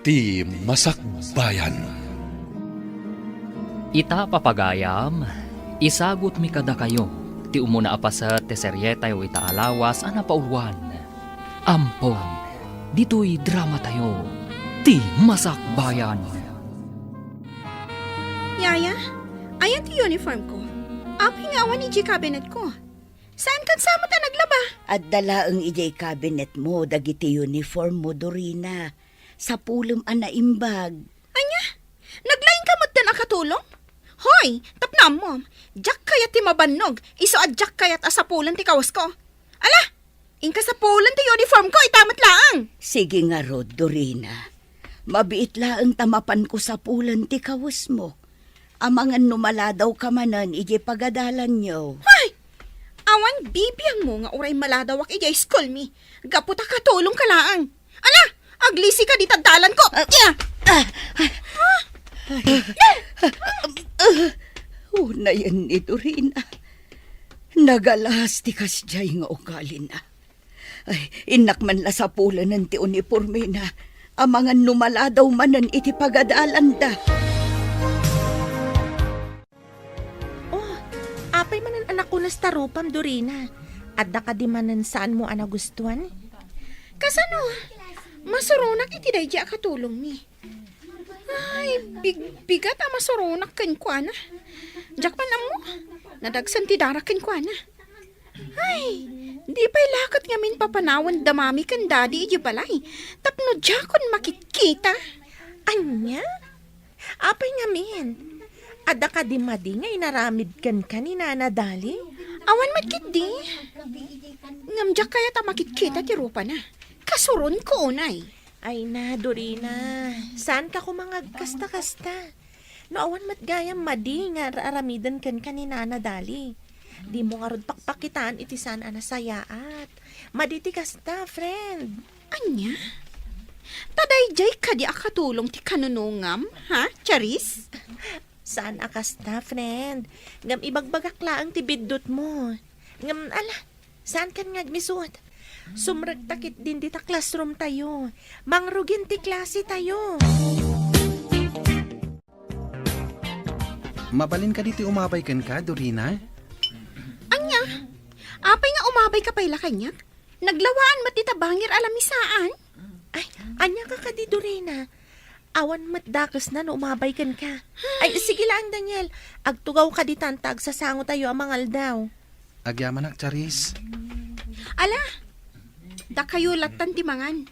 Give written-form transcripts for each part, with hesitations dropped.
ti Masakbayan. Ita papagayam, isagot mi kada kayo, ti umuna apasa ti seryeta o ita alawas ana pauluan. Ampon, dito'y drama tayo, ti Masakbayan. Yaya, ayan ti uniform ko. Hingawan ni cabinet ko. Saan kan sa mo ta naglaba? At dalaang ijay cabinet mo, dagiti uniform mo, Dorina. Sa pulong anaimbag. Anya, naglaing ka mo't na nakatulong? Hoy, tapnam mo. Jack kayat ti mabannog. Iso at jack kayat asapulan ti kawas ko. Ala, inka sa pulan ti uniform ko, itamat laang. Sige nga, Rod, Dorina. Mabiit laang tamapan ko sa pulan ti kawas mo. Amangan numala daw ka manan, ijay pagadalan nyo. Hoy, awan bibiyang mo nga uray maladawak ijay school mi. Gaputa katulong ka laang. Ala, aglisi ka di tagdalan ko. Una yan ni Dorina. Nagalas ti kasjay nga ugali na. Ay, inak man la sa pulan ng ti uniforme na. Amangan numala daw manan iti pagadalan da. Apay manan anak ko na starupam, Dorina. At nakadimanan saan mo anagustuhan? Kasano? Masurunak iti dayja katulong mi. Ay, bigat masurunak ken kuana. Jak man mo. Nadagsan ti dara ken kuana. Ay, di pa'y lakat ngamin papanawan damami kan daddy iji balay. Tapno jakon makikita. Anya? Apay ngamin. Ada ka di madi nga inaramid kan kanina na dali? Awan matkidi. Ngamjak kaya ta makikita ti rupa na. Kasuron ko unay. Ay na, Dorina. Saan ka kumangag kasta-kasta? No awan matgayam madi nga aramidan kan kanina na dali. Di mo nga rod pakpakitaan iti saan anasayaat. Madi ti kasta, friend. Anya? Taday jay ka di akatulong ti kanunungam, ha, Charis? Saan akasta, friend? Ngam ibagbagak laang ti biddot mo. Ngam, saan kan ngagmisuot? Sumragtakit din di ta classroom tayo. Mangrugin ti klase tayo. Mabalin ka diti umabay kan ka, Dorina? Anya? Apay nga umabay ka pa'y lakanyak? Naglawaan matitabangir alamisaan? Ay, anya ka ka di, Dorina? Awan matdakas na no umabay kan ka. Ay, sige lang, Daniel. Agtugaw ka di tantag sa sango tayo amangal daw. Agyaman ak, Charis. Ala, da kayo latan ti mangan.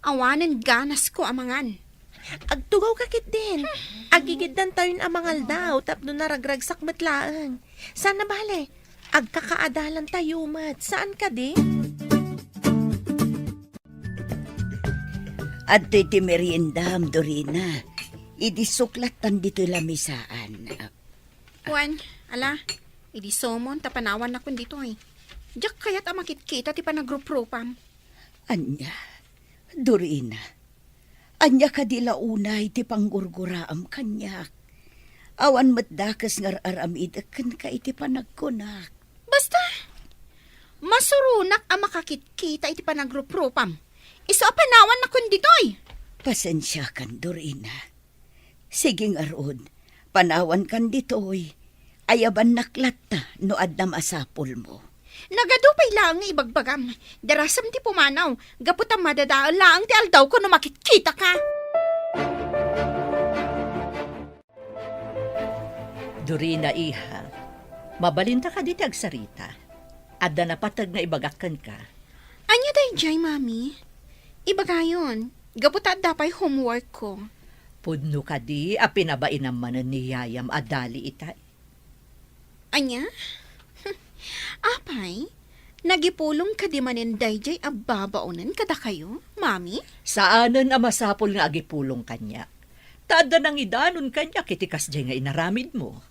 Awanan ganas ko amangan. Agtugaw ka kit din. Agigiddan tayo amangal daw tapno naragragsak matlaang. Sana bale? Agkakaadalan tayo mat. Saan ka di? At iti meriendam, Dorina. Idisuklatan dito lamisaan. Juan, ala, idi somon tapanawan na kun dito ay. Diyak kaya't amakit-kita ti panagrup-rupam. Anya, Dorina. Anya ka di launay ti panggurguraam kanyak. Awan matdakas ngar aramid akan ka iti panagkunak. Basta, masurunak ang makakit-kita iti panagrup-rupam. Iso panawan na kun ditoy. Pasensya kan, Dorina. Sige nga rod, panawan kan ditoy. Ayaban naklat na no adnam asapol mo. Nagadupay lang nga ibagbagam. Darasam ti pumanaw. Gaputam madadaan lang ti aldaw ko no makikita ka. Dorina, iha, mabalinta ka diti agsarita. Adda na patag na ibagakan ka. Anya day jay, mami? Ibagayon. Gaputat dapay homework ko. Pudno ka di, a pinabain naman ni Yayam adali itay. Anya? Apay, nagipulong ka di manin dayjay ababaunan kada kayo, mami? Saanan a masapol nga agipulong kanya? Tada nang idanon kanya kitikas jay nga inaramid mo.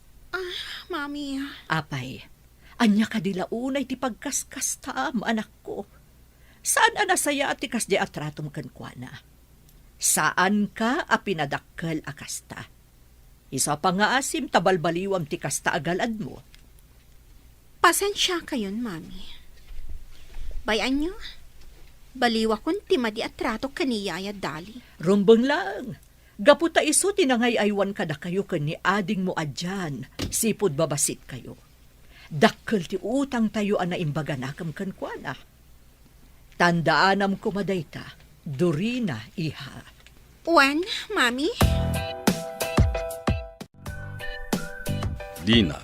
Mami. Apay, anya ka dila unay ti pagkaskas taam, anak ko. Saan anasaya at tikas jay atratom kankwana? Saan ka a pinadakkel akasta? Isa pa nga asim tabalbaliwam ti kasta agalad mo. Pasensya kayon, mami. Bayan nyo? Baliwa kon ti madi at trato kaniyaya dali. Rumbang lang. Gaputa iso tinangay aywan kada kayo kan ni ading mo adyan. Sipod babasit kayo. Dakkel ti utang tayo na imbaga nakam kan kuana. Tandaanam kumaday ta, Dorina, iha. Wan, mami? Dina,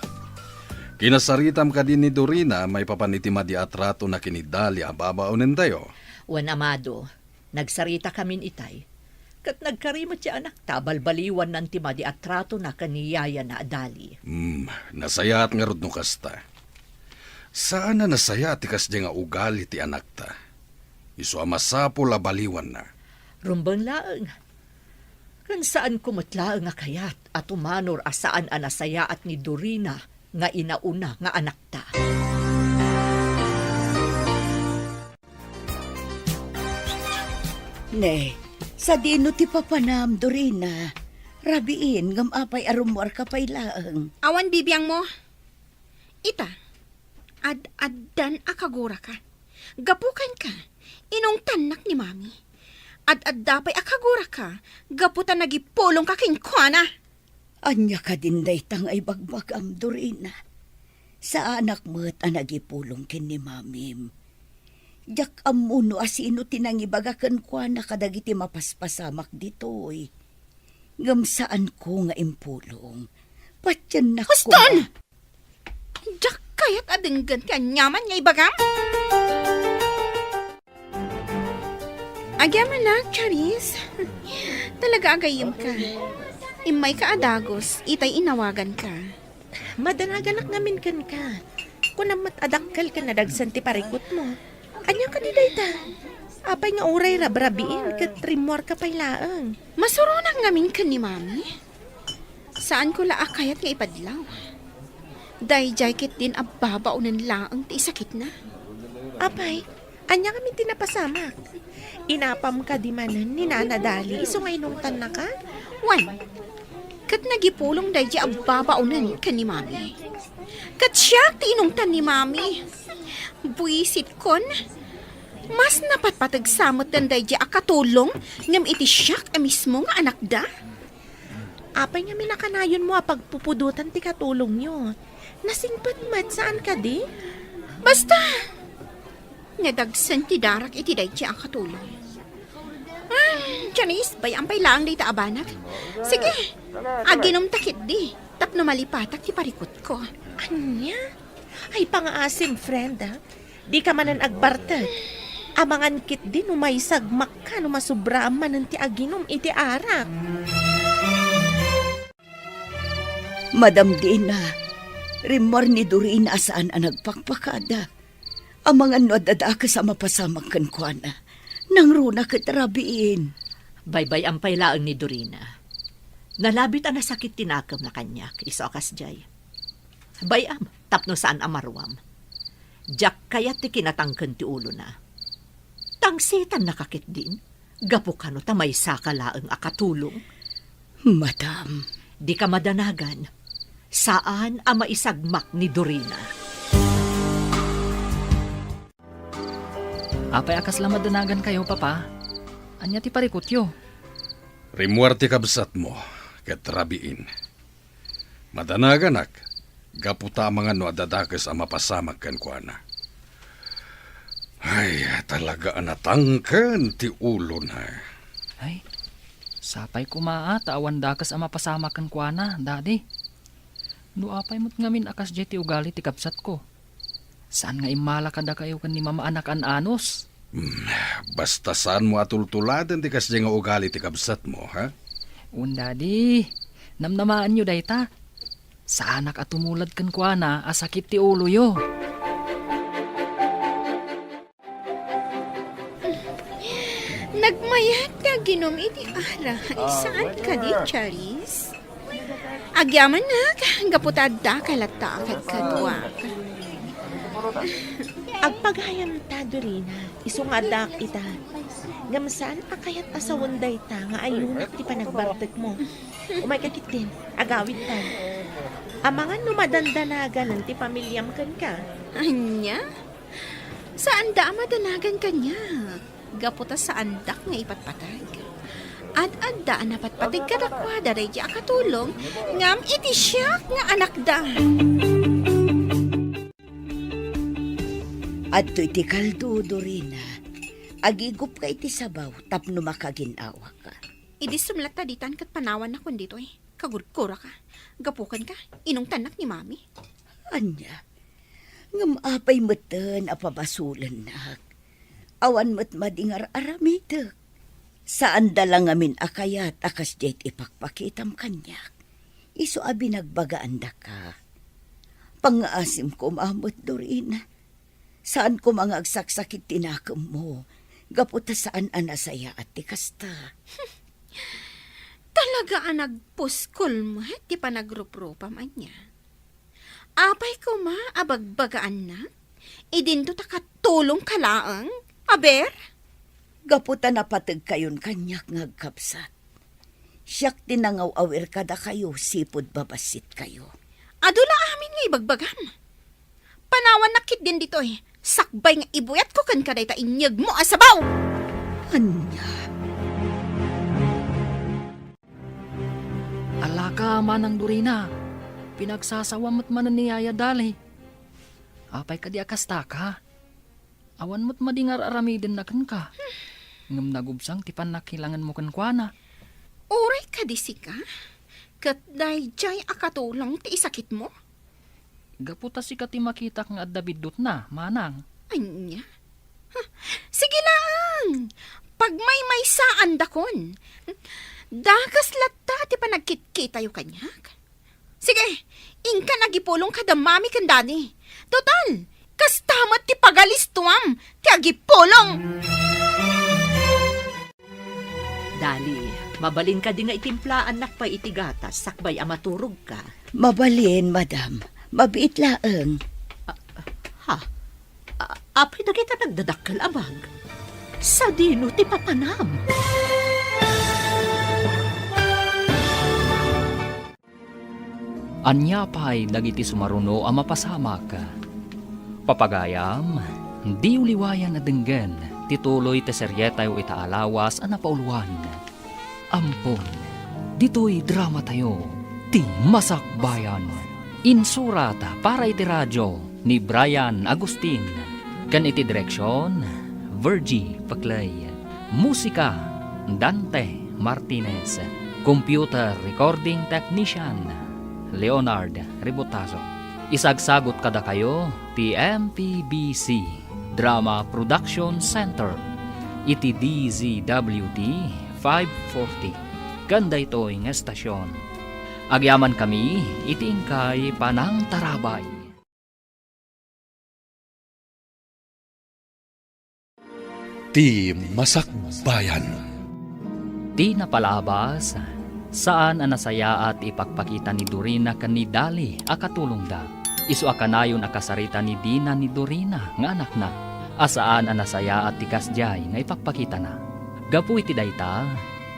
kinasaritam ka din ni Dorina may papanitima di atrato na kinidali ang babaunin tayo. Wan amado, nagsarita kamin itay. Kat nagkarimot siya anak, tabalbaliwan ng timadi at trato na kaniyaya na adali. Nasaya at ngarod no kasta. Saan na nasaya ti kasdi nga ugali ti anak ta? Iso amasapo la baliwan na. Rumbang laang. Kan saan kumutlaang nga kayat at umanor asaan anasaya at ni Dorina nga inauna nga anak ta. Ne, sa dino ti papanam, Dorina. Rabiin, ngam apay arumwar ka pay laang. Awan bibiyang mo. Ita, ad-addan akagura ka. Gapukan ka, inong tanak ni mami. Ad-addapay akagura ka, gaputan nagipulong ka kinkwana. Anya ka din daytang ay bagbagam, Dorina. Sa anak mo't anagipulong kin ni mamim. Jak amuno asino tinangibagakan kwa na kadagiti mapaspasamak ditoy. Ngam saan ko nga impulong. Patyan na ko. Huston! Jak kayat adenggan ti anyaman nga ibagam? Agyaman na, Charis. Talaga agayim ka. Imay ka adagos, itay inawagan ka. Madanaganak ngamin kan ka. Kung namat adakkel ka na dagsan ti parikot mo. Anya ka ni dayta? Apay nga uray rabrabiin kat rimor ka pay laang. Masurunak ngamin ka ni mami. Saan ko laakayat nga ipadlaw? Dayjay kit din ababaunan laang ti sakit na. Apay, anya kami tinapasamak. Inapam ka di manan ni nanadali. Iso nga inungtan na ka? Wan, kat nagipulong dayjay ababaunan ka ni mami. Kat siya ti inungtan ni mami. Buisit kon, mas napatpatagsamot dan dayjay akatulong ngam iti siyak mismo nga anak da. Apay nga minakanayon mo pagpupudutan ti katulong nyo. Nasingpat mat saan ka di? Basta, nadagsan ti darak iti dayjay akatulong. Janice, bayang pay lang day ta abanak. Sige, aginom takit di. Tapno malipatak ti parikot ko. Anya? Ay pangaasim, friend, ha? Di ka manan agbartag. Amangan kit din umay sagmak ka no masubra manan ti aginom iti arak. Madam Dina, rimor ni Dorina asaan ang nagpakpakada. Ang mga nuadada ka sa mapasamang kankwana. Nang runa katrabiin. Baybay ang pailaang ni Dorina. Nalabit ang nasakit tinakam na kanya, iso akas jay. Bayam, tapno saan amarwam. Jak kayat ti kinatangken ti ulo na. Tangsitan nakakit din. Gapo ka no tamay sakalaang akatulong. Madam, Di ka madanagan. Saan ang maisagmak ni Dorina? Apay akas lang madanagan kayo, papa. Anya ti parikot yo. Rimuarte kabsat mo, katrabiin. Madanaganak, gaputa mga no adadakas ang mapasamag kan kuana. Ay, talaga anatangkan ti ulo na. Ay, sapay kumaat, awan dakas ang mapasamakan kwa na, daddy. No apay mo't ngamin akas jay ti ugali ti kapsat ko. Saan nga imala kada kayo kan ni mama anak an anos? Basta saan mo atultuladan ti kasdi nga ugali ti kabsat mo, ha? Un daddy, namnamaan nyo dayta. Sa anak at tumulad kan kwa na, asakit ti ulo yo. Nagmayat ka ginom iti ara. Saan ka di, Charis? Agyaman na, gaputad da kalata akad kadwa. Agpagayam ta, Dorina, isungadak ita. Gamsaan akayat asawunday ta nga ayunak ti panagbartek mo. Umay kakit din, agawid ta. Amangan numadandanagan ng ti pamilyam kan ka. Anya? Saan da madanagan kanya? Gaputa sa andak nga ipatpatag. At adda na patpatig kadakwa daray di akatulong ngam iti siya nga anak da. At iti kaldo, Dorina. Agigup ka iti sabaw, tapno makaginawa ka. Idi sumlat ta ditan kat panawan na kun dito eh. Kagurkura ka. Gapukan ka. Inong tanak ni mami. Anya, ngam apay meten apabasulan na. Awan met madingar aramitek. Saan dalang amin akayat akas jet ipakpakitam kanyak. Iso abi nagbagaan da ka. Pangaasim ko mamot, Dorina. Saan ko mga agsaksakit tinakam mo? Gaputa saan anasaya at tikasta. Talaga ang nagpuskol mo at di pa nagrup-rupa man niya. Apay ko ma, abagbagaan na. Idinto ta katulong kalaang. Aber? Gaputa na patag kayon kanyak ngagkapsat. Siyak tinangaw awir kada kayo, sipod babasit kayo. Adula amin nga ibagbagam. Panawan nakit din dito eh. Sakbay nga ibuyat ko kan kaday ta inyag mo asabaw. Anya, Alaka manang Dorina. Pinagsasawamot man ni Yaya Dali. Apay ka di akasta ka. Awan mo't madingar aramidin na kan ka. Ngam nagubsang tipan nakilangan mo kan kuana. Oray ka disi ka. Kat day jay akatulong ti isakit mo. Gaputa si kati makita kang adabidot na, manang. Anya? Sige lang. Pag may saan dakon. Dakas latta ti pa nagkit-kita yung kanyak. Sige, ingka nagipulong kada mami kan dani. Total, kastamat ti pagalistuam ti agipulong. Dali, mabalin ka di nga itimplaan nak pa itigatas, sakbay amaturog ka. mabalin, madam. Mabiit laeng. Ha? Apay na kita nagdadakkel abag. Sa dino ti papanam. Anya pa'y dagiti sumaruno ang mapasamak. Papagayam, di uliwayan na denggen, tituloy te seryeta yu itaalawas ang napauluan. Ampon, dito'y drama tayo, ti Masakbayan. Insurata para iti radyo ni Brian Agustin. Kan iti direksyon, Virgie Paclay. Musika, Dante Martinez. Computer recording technician, Leonard Ribotazo. Isagsagot kada kayo, ti MPBC Drama Production Center. Iti DZWT 540. Ganda ito'y nga estasyon. Agyaman kami, itingkay panang tarabay. Ti Masakbayan. Di napalabas, saan anasaya at ipagpakita ni Dorina kan ni Dali akatulong da. Isu akanayon akasarita ni Dina ni Dorina nga anak na. Asaan anasaya at tikasjay nga ipagpakita na. Gapu iti dayta,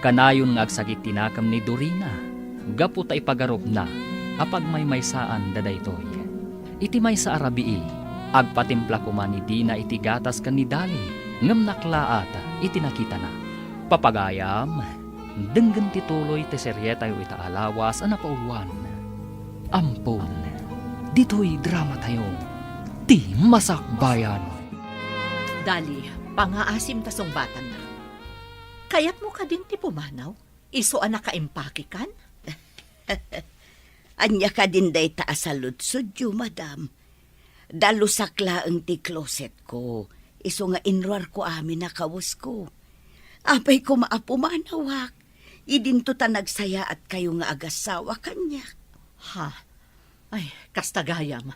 kanayon nga agsagit tinakam ni Dorina. Gapu ta ipagarob na, apag may saan dadaytoy. Iti may sa arabii, agpatimpla kuman ni Dina iti gatas kan ni Dali, ngam naklaat iti nakita na. Papagayam, denggan tituloy te seryeta yu itaalawas ang napauluan. Ampon, dito'y drama tayo, ti Masakbayan. Dali, pangaasim tasong batan na. Kayat mo ka din ti pumanaw? Iso anak kaimpaki kan? Anya ka din day taas sa lutsudyo, madam. Dalusak laeng ti closet ko. Iso nga inruar ko amin na kawas ko. Apay ko maapumanawak. Idinto ta nagsaya at kayo nga agasawa kanya. Ha? Ay, kastagayam.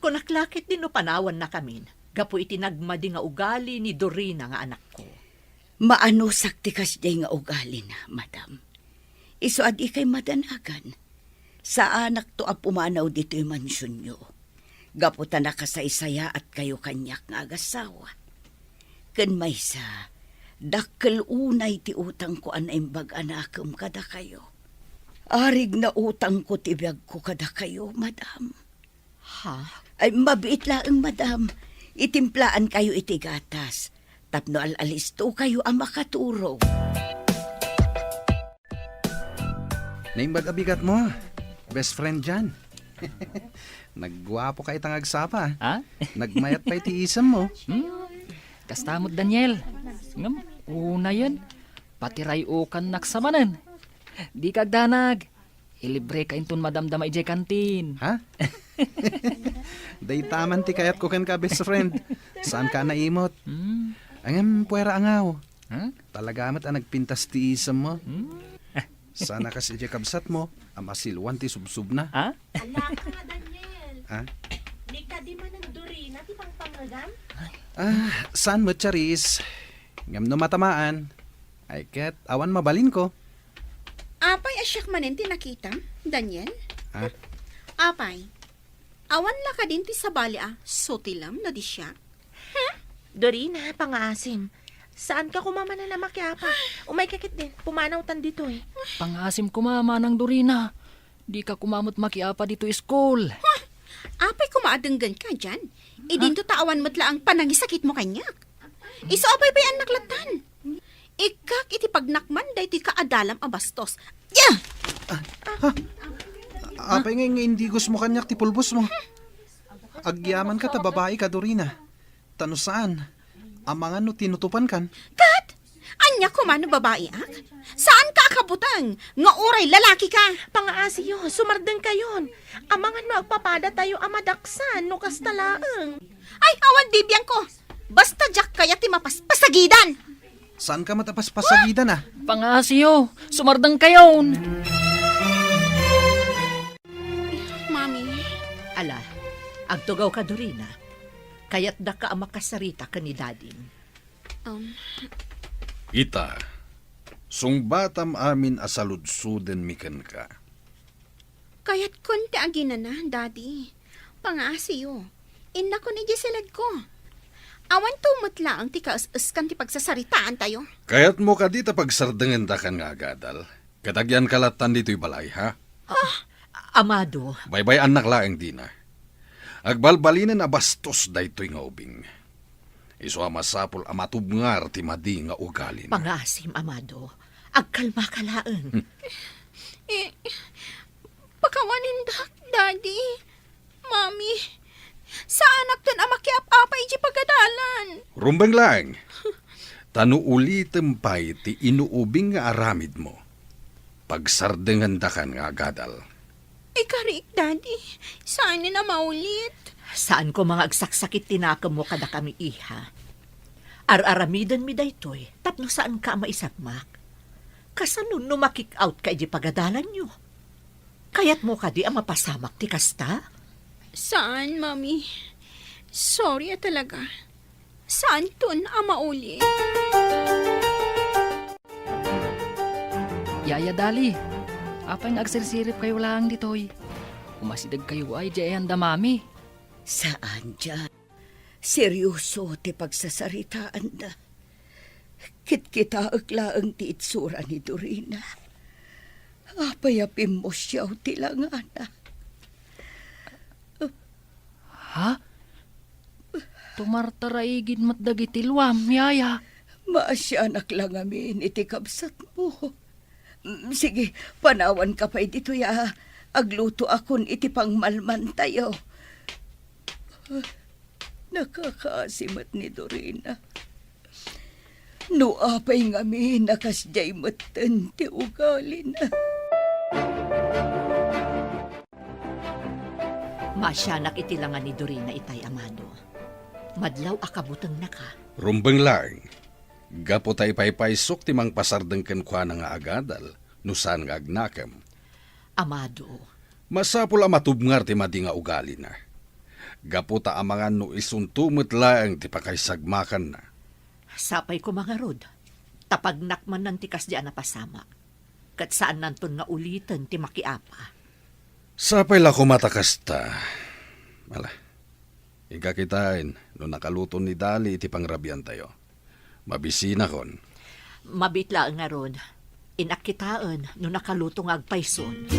Kung naklakit din no panawan na kamin, gapu itinagmadi nga ugali ni Dorina nga anak ko. Maano sakti kas day nga ugali na, madam. Iso adi kay madanagan. Sa anak to apumanaw dito yung mansyon nyo. Gaputa na kasaysaya at kayo kanyak nga agasawa. Kan may sa, dakkel unay ti utang ko anaimbag anakam kada kayo. Arig na utang ko tibiyag ko kada kayo, madam. Ha? Ay mabiit laeng, madam. Itimplaan kayo iti gatas. Tapno alisto kayo ang makaturo. Naimbag abigat mo. Best friend dyan. Nagwapo ka itang agsapa. Ha? Nagmayat pa iti isam mo. Kastamot Daniel. Ngam, una yan. Pati rayo kan naksamanan. Di kagdanag. Ilibre ka inton madamdama ijay kantin. Ha? Day taman ti kayat ko ken ka best friend. Saan ka naimot? Angam puwera angaw. Ha? Talagamat ang nagpintas ti isam mo. Sana kasi ijay kabsat mo. Amasilwan ti subsub na. Ha? Ala ka nga, Daniel. Ha? Di ka di man ng Dorina, di pang pangagam? Saan mo charis? Ngam no matamaan. Ay ket, awan mabalin ko. Apay asyak manin ti nakita, Daniel? Ha? Apay, awan la ka din ti sabali sotilam na di siya. Dorina, pangaasim. Saan ka kumamana na makiapa? Umay kakit din. Pumanaw tan dito eh. Pangasim kumama ng Dorina. Di ka kumamot makiapa dito school. Apay kumaadenggan ka dyan. Idinto tawan mo't la ang panangisakit mo kanyak. Iso apay pa'y anak latan. Ikak iti pagnakman day ti kaadalam a bastos. Yeah! Apay nga hindi gusto mo kanyak ti pulbos mo. Agyaman ka ta babae ka Dorina. Tano saan? Amangan no tinutupan kan. Kat! Anya kumano babae ak? Saan ka akabutang? Nga oray lalaki ka. Pangaasiyo, sumardeng kayon. Amangan mo agpapada tayo amadaksan no kastalaang. Ay, awan bibiyang ko. Basta jak kaya ti mapaspasagidan. Saan ka matapas pasagidan ah? Pangasiyo, sumardang kayon. Mami, Ala, agtugaw ka Dorina. Kaya't da ka ang makasarita ka ni Dading. Ita, sungbatam amin asaludsuden miken ka. kaya't konti agina na, Daddy. Pangasiyo. Inna ko ni Giselad ko. Awan tumutla ang tikas-us kan ti pagsasaritaan tayo. Kaya't mo ka dita pagsardengan da kan nga agadal. Katagyan kalatan dito'y balay, ha? Amado, Baybay anak laeng di na. Agbalbalinen a bastos daytoy nga ubing. Iso amasapol amatubngar ti madi nga ugalin. pangasim, Amado. Agkalma ka laeng. Pakawanin dak, Daddy. Mami. Sa anak ton amakiap-apay di pagadalan. Rumbeng laeng. Tanu ulitem pay ti inuubing nga aramid mo. Pagsardengan da kan nga agadal. Ikarik, Daddy. Saan na maulit? Saan ko mga agsaksakit tinakam mo kada kami iha? Ar-aramidan mi daytoy, tapno saan ka maisagmak? Kasano no makik out ka di pagadalan nyo? Kayat mo ka di ang mapasamak ti kasta? Saan, Mami? Sorry talaga. Saan ton maulit? Yaya Dali, apay nga agsirsirip kayo lang ditoy. Umasidag kayo ay jayan da mami. Saan dyan? Seryoso ti pagsasaritaan na. Kit-kita aglaang ti itsura ni Dorina. Apayapim mo siyaw ti langana. Ha? Tumartaraigid mat dagiti luam, yaya. Maasyanak lang amin iti kabsat mo. Sige, panawan ka pa dito ya. Agluto akon iti pangmalman tayo. Nakakaasimat ni Dorina. No apay ngami nakasjay matan ti ugali na. Masyanak itilangan ni Dorina itay, Amado. Madlaw akabutang na ka. Rumbeng laeng. Gapo tay paypaysok ti mang pasardengken kwa nga agadal. Nusan nga agnakam. Amado, Masapul amatubngar ti madi nga ugali na. Gapo ta amangan no isuntumot laeng ti pakaysagmakan na. sapay ko mga rod. Tapagnak man ng tikas di napasama. Kat saan nanton nga ulitan ti makiapa. Sapay la kumatakasta. Mala, ikakitain no nakaluto ni Dali iti pangrabian tayo. Mabisina kon. Mabitla nga rod. Inakitaan no nakaluto nga agpayson.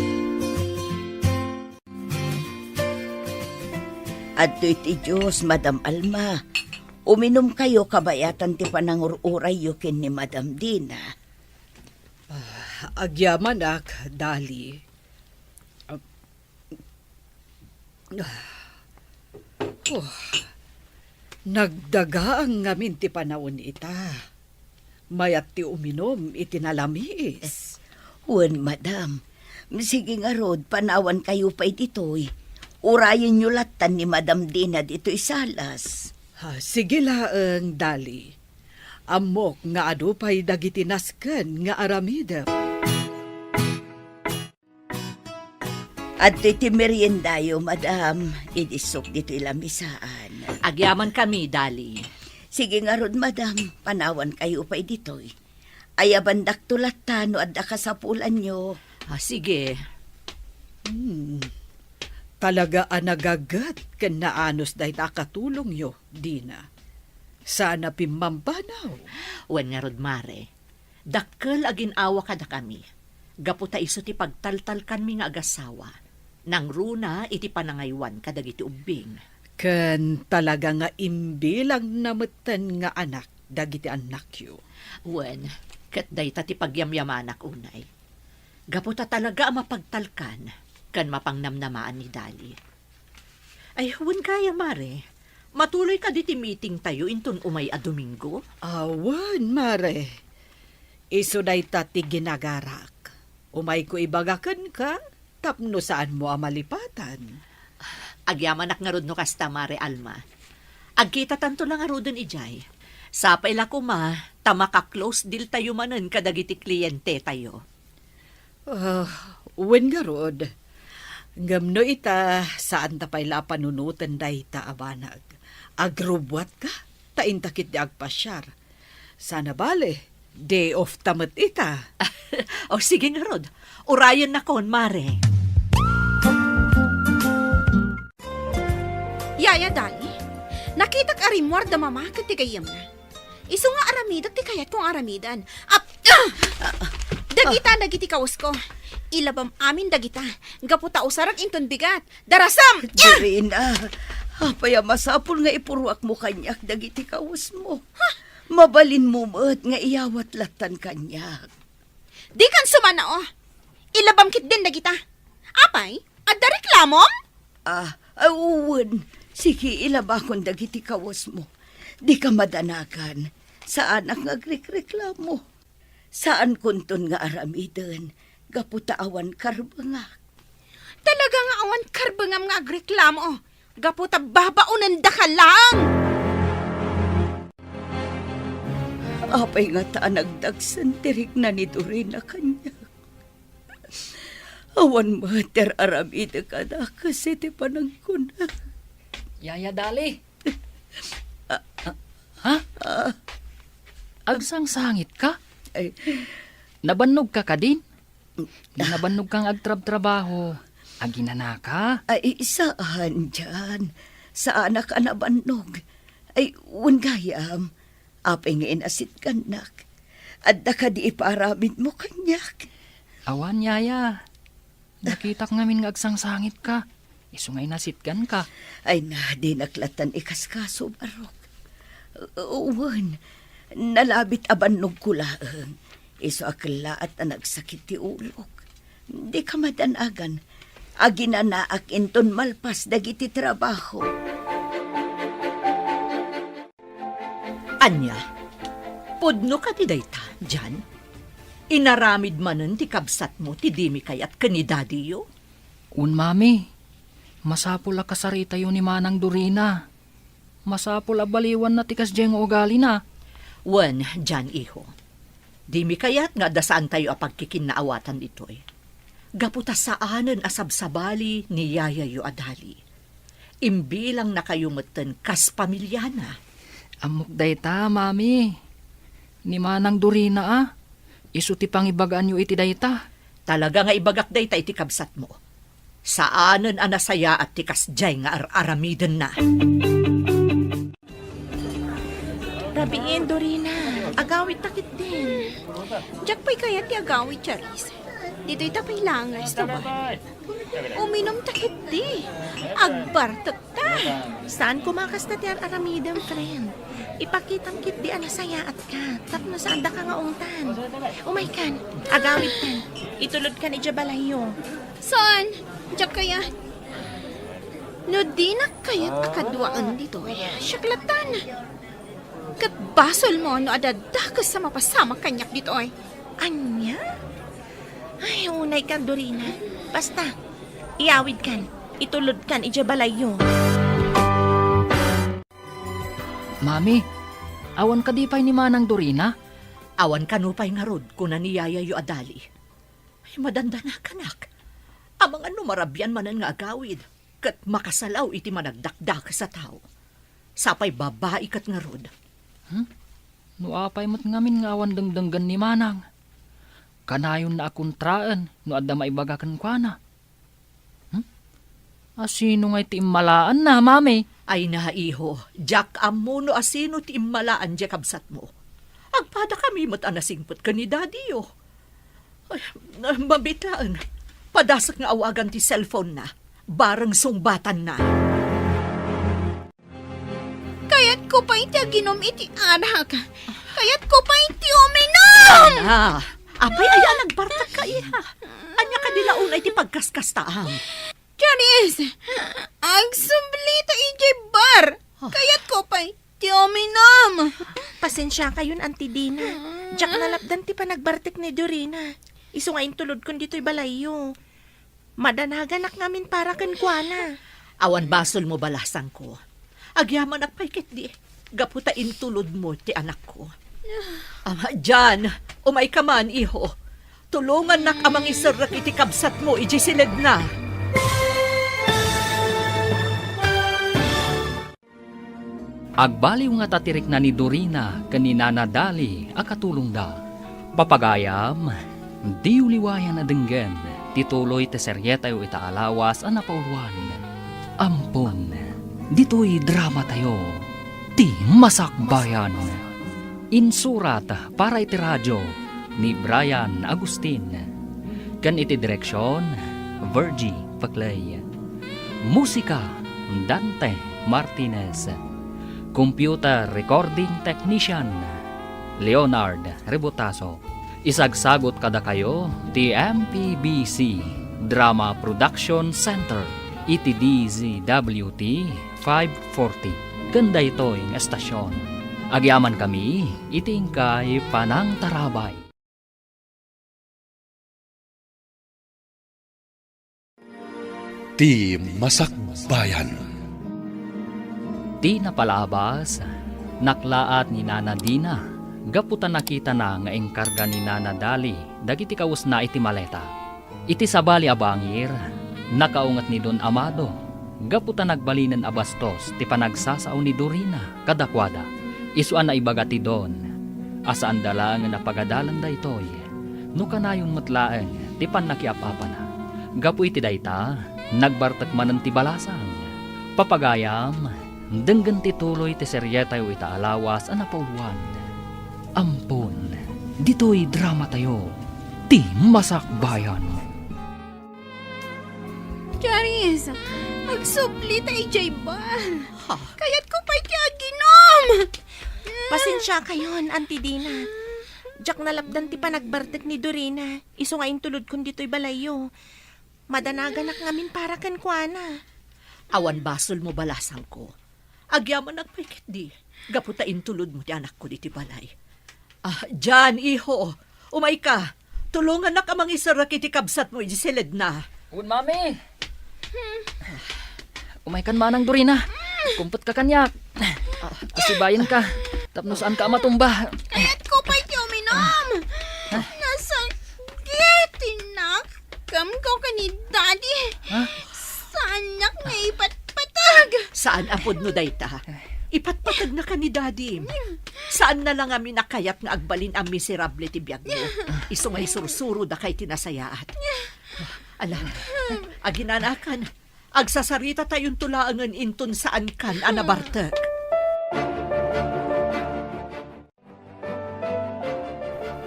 At iti Diyos, Madam Alma. Uminom kayo kabayatan ti panangururay yukin ni Madam Dina. Agyaman ak, Dali. Nagdaga ang ngamin ti panahon ita. Mayat ti uminom itinalamis. Wen, Madam. Sige nga rod, panawan kayo pa'y ditoy. Urayin nyo latan ni Madam Dina dito'y salas. Sige laeng, Dali. Amok nga ado pa'y dagitinasken nga aramida. At iti meriendayo, Madam. Idisok dito'y lamisaan. Agyaman kami, Dali. Sige nga rod, Madam. Panawan kayo pa'y ditoy. Ayabandak tulatan no adda kasapulan nyo. Sige. Talaga anagagat ken naanos dahi nakatulong yo, Dina. Sana pimampanaw. Wen nga rod mare, dakkel agin awa kada kami. Gaputa iso ti pagtaltal kanmi nga agasawa. Nang runa iti panangaywan kadagiti ubing. Ken talaga nga imbilang nametten nga anak dagiti anak yo. Wen, ket dayta ti pagyamyamanak unay. Gaputa talaga ang mapagtalkan kan mapangnamnamaan ni Dali. Ay, wen kaya mare. Matuloy ka diti meeting tayo inton umay a Domingo? Awan, mare. Iso dayta ti ginagarak. Umay ko ibagaken ka, tapno saan mo amalipatan. Agyamanak nga rod no kasta mare Alma. Agkita tanto lang nga rodon ijay. Sapay la ko ma, tamaka-close deal tayo manen kadagiti kliyente tayo. Wen nga rod. Ngamno ita, saan tapay la panunutan dayta abanag. Agrubwat ka, taintakit di agpasyar. Sana bale, day off tamat ita. O sige nga rod, urayan na kon mare. Yaya, Dali. Nakita ka rimwar da mama kat ti kayam na. Iso nga aramidak ti kayat kong aramidan. Dagita dagiti kawas ko. Ilabam amin dagita. Gaputa usarak inton bigat. Darasam! Dorina, apaya masapul nga ipuruak mo kanyak dagiti kawas mo. Mabalin mo mo't nga iyawat latan kanyak. Di kan sumana oh. Ilabam kit din dagita. Apay, adda reklamom? Uwan. Sige, ilabakon dagiti kawas mo. Di ka madanakan. Saan ang agrekreklamo? Saan kunton nga aramidan? Gaputa awan karbangak. Talaga nga awan karbangam nga agreklamo oh. Gaputa babaunan da ka lang. Apay nga taan nagdagsan tirik na ni Dorina kanya. Awan mater aramida ka na kasi ti panagkuna. Yaya, Dali. Ha? Agsang sangit ka? Ay, Nabannog ka din? Nabannog kang agtrab-trabaho. Aginana ka? ay saan dyan? Saan ka nabannog? Ay, gayam. Apay nga inasit kanak. Adda ka di iparamid mo kanyak. Awan, Yaya. Nakita ka ngamin nga agsang sangit ka. Isungay nasitgan ka. Ay na, di naklatan ikaskaso, barok. Uwan, nalabit abannog ko laang. Iso akla at nagsakit ti ulok. Di ka madanagan. Aginanaak inton malpas dagiti trabaho. Anya, podno ka ti dayta, dyan? Inaramid manen ti kabsat mo ti dimi kayat kanidadi yo? Mami. Masapul a kasarita yun ni Manang Dorina. Masapul a baliwan na tikas diyang ugali na. Wen, dyan iho. Dimi kayat nga dasaan tayo a pagkikinaawatan ito'y. Gaputa saanen asabsabali ni Yaya yu adali. Imbilang na kayo meten kas pamilyana. Amok dayta, Mami. Ni Manang Dorina Isu ti pangibagaan yu iti dayta. Talaga nga ibagak dayta iti kabsat mo. Saanen anasaya at tikas jay nga aramiden na. Rabiin, Dorina. Agawit takit din. Diyak pa'y kaya ti agawit, Charis. Dito'y tapay langas, ba? Uminom takit di. Agbartot ta. Saan kumakas na ti aramidang friend? Ipakitam kit di anasayaat ka. Tapno saan da ka nga ungtan. Umay kan, agawid kan. Itulod kan ija balayo. Saan? Diyak kaya? No di na kaya't akadwaan dito Syaklatan. Kat basol mo no adadakas sa mapasama kanyak dito Anya? Ay, unay kan, Dorina. Basta, iawid kan. Itulod kan ija balayo. Mami, awan ka di pa'y ni Manang Dorina? Awan kanupay nga rod kung naniyaya yu adali. Ay, madanda na kanak. Amang ano marabyan manan nga agawid. Kat makasalaw iti managdakdak sa tao. Sapay babae kat nga rod. No apay mat ngamin nga awan dengdenggan ni Manang. Kanayon na akuntraan no adda maibagakan kwa na. Asino nga iti immalaan na, mami? Ay na iho, jak amuno asino ti immalaan jak absat mo. Agpada kami mat anasingpot ka ni daddy yo. Ay, mabitlaan. Padasak nga awagan ti cellphone na. Barang sungbatan na. Kayat ko pa iti aginom iti anak. Kayat ko pa iti uminom! Ah, apay aya nagbartak ka iha. Anya ka nila unay ti pagkaskastaang. Charis! Agsublita iti bar! Kayat ko pa iti uminom! Pasensya kayon, Auntie Dina. Diyak nalapdan ti panagbartik ni Dorina. Iso nga intulod kon dito'y balayo. Madanaganak ngamin para kan kuana. Awan basol mo balasang ko. Agyaman ak paikit di. Gaputa intulod mo ti anak ko. Diyan, umay ka man, iho. Tulungan nak amang isarak iti kabsat mo, iji silid na. Agbaliw nga tatirik na ni Dorina kanina na dali akatulong da. Papagayam, di uliwayan na denggan, tituloy te seryeta yu itaalawas ang napauluan. Ampon, dito'y drama tayo, ti masakbayan. Insurat para iti radyo ni Brian Agustin. Kan iti direksyon, Virgie Paclay. Musika, Dante Martinez. Computer Recording Technician, Leonard Rebotaso. Isagsagot kada kayo, ti MPBC Drama Production Center, iti DZWT 540. Ganda ito'y estasyon. Agyaman kami, itingkay Panang Tarabay. Ti Masakbayan. Di napalabas, naklaat ni Nana Dina. Gaputan nakita na nga engkarga ni Nana Dali, dagiti kaus na iti maleta. Iti sabali abangir, nakaungat ni Don Amado. Gaputan nagbalinan abastos, ti panagsasao ni Dorina, kadakwada. Isuan na ibaga ti Don. Asaan dala nga napagadalan da itoy. No kanayon matlaeng, ti panakiapapa na. Gapu iti dayta, nagbartak manan ti balasang. Papagayam, denggan tituloy ti seryeta yu itaalawas ang napauluan. Ampon, dito'y drama tayo, ti masakbayan. Charis! Agsublita iti bar! Kayat ko pa iti aginom! Pasensya kayon, Auntie Dina. Diyak nalapdan ti panagbartik ni Dorina. Iso nga intulod kon dito'y balayo. Madanaganak ngamin para kan kuana. Awan basol mo balasang ko. Agyaman nagpaikit di. Gaputa intulod mo ti anak ko di ti balay. Diyan, iho. Umay ka. Tulungan nak amang isarak iti kabsat mo, iti silid na. Un, mami! Umay kan Manang Dorina. Kumpot ka kanyak. Asibayan ka. Tapno saan ka matumba. Kayat ko pa iti uminom! Nasakit, inak! Kam ko ka ni Daddy! Sanak nga ipatpatag! Saan apod no dayta? Ipatpatag na ka ni daddy. Saan na lang amin nakayat nga agbalin ang miserable ti biyag mo? Iso nga isursuro da kay tinasayaat. Alam, aginanakan, agsasarita tayong tulaangan inton saan kan anabartek.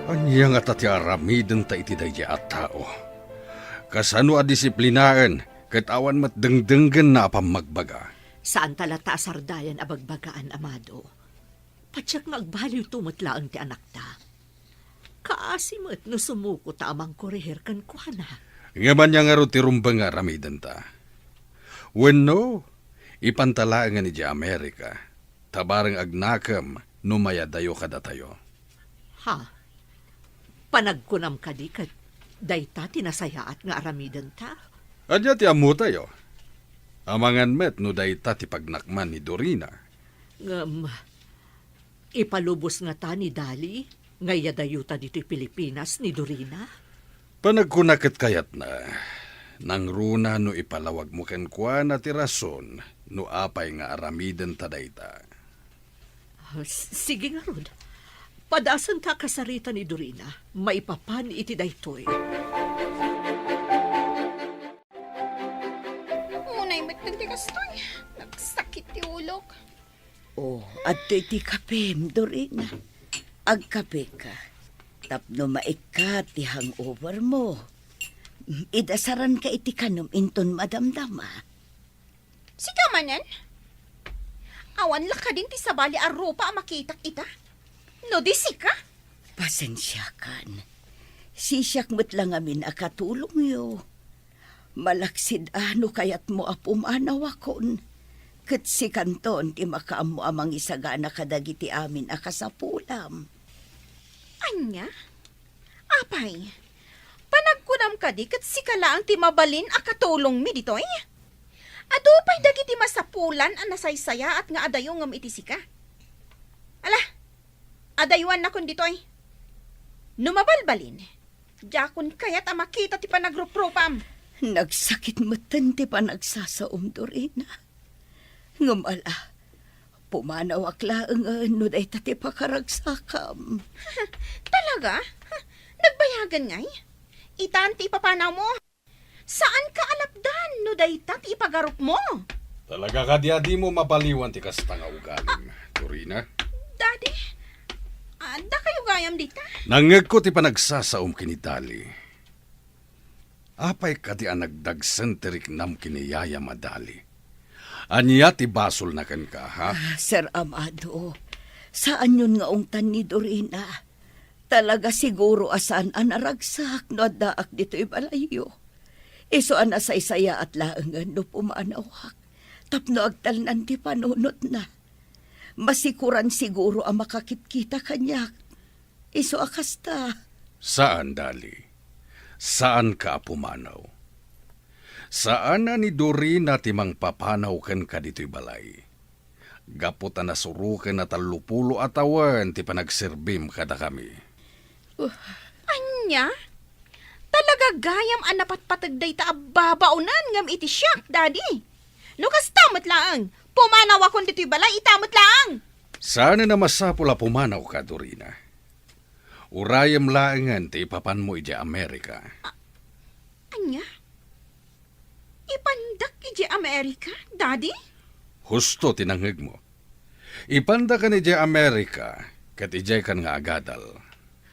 Anya nga tati aramiden ta iti dayja at tao. Kasano a disiplinaan, kat awan mat dengdenggan na apang magbaga. Saan talata sardayan abagbagaan, amado? Padyak nga agbaliw tumutlaang ti anak ta. Kaasimot no sumuko ta amang koreher kan kuana. Nga man niya nga ro ti rumbang nga aramidan ta. Wenno, ipantalaan nga ni di Amerika, tabarang agnakam no mayadayo kada tayo. Ha? Panagkunam ka di kat dayta tinasayaat nga aramidan ta. Anya ti amu tayo. Amangan met no dayta ti pagnakman ni Dorina. Ipalubos nga ta ni Dali, nga yadayuta dito'y Pilipinas ni Dorina. Panagkunakit kayat na, nang runa no ipalawag mo ken kwa na ti rason no apay nga aramidan ta dayta. Sige nga Rod, padasan ta kasarita ni Dorina, maipapan iti daytoy. Munay matindi kastoy. Nagsakit ti ulok. Oh, at iti kapem, Dorina. Agkape ka. Tapno maika ti hangover mo. Idasaran ka iti kanom inton madamdama. Sika manan? Awan la ka din ti sabali a rupa a makitak ita. No di sika? Pasensya kan. Sisyak mo't lang amin akatulong yo. Malaksid ano kayat mo apumanaw akon. Kat si kanton ti makaam mo amang isagana kadagiti amin akasapulam. Anya? Apay, panagkunam ka di kat si kalaang ti mabalin a katulong mi ditoy? Adupay dagiti masapulan a nasaysaya at nga adayo ngam iti sika. Ala, adaywan na kun ditoy. Numabalbalin, jakon kayat a makita ti panagrupropam. Nagsakit mo ti panagsasaom, Dorina. Ngumala, pumanaw akla ang ano day tati pakaragsakam. Talaga? Nagbayagan ngay? Itanti papanaw mo? Saan ka alapdan no daytat ipagarup mo? Talaga ka di mo mapaliwan ti kastang ugaling, Dorina. Daddy, da kayo gayam dita? Nangeg ko ti panagsasaom kinitali. Apay ka ti anagdagsan tirik nam kiniyaya madali. Anya ti basol na kan ka, ha? Sir Amado, saan yun nga ungtan ni Dorina? Talaga siguro asan ang naragsak no daak dito'y balayo. Iso ang nasaysaya at laangan no pumanawak. Tapno agtalnan ti panunot na. Masikuran siguro ang makakitkita kanyak. Iso akasta. Saan, Dali? Saan ka pumanaw? Saan na ni Dorina timang papanaw kan ka dito'y balay? Gaputan na surukan na talupulo atawan ti panagserbim kada kami. Anya? Talaga gayam an napatpatagday ta babaunan ngam iti siyak, Daddy. No kastamot laang. Pumanaw akong dito'y balay, itamot laang. Sana na masapula pumanaw ka, Dorina. Urayam laangan ti ipapan mo iti Amerika. Anya? Ipandak iti Amerika, Daddy? Husto tinangig mo. Ipanda ka ni Amerika, kat ijay kan nga agadal.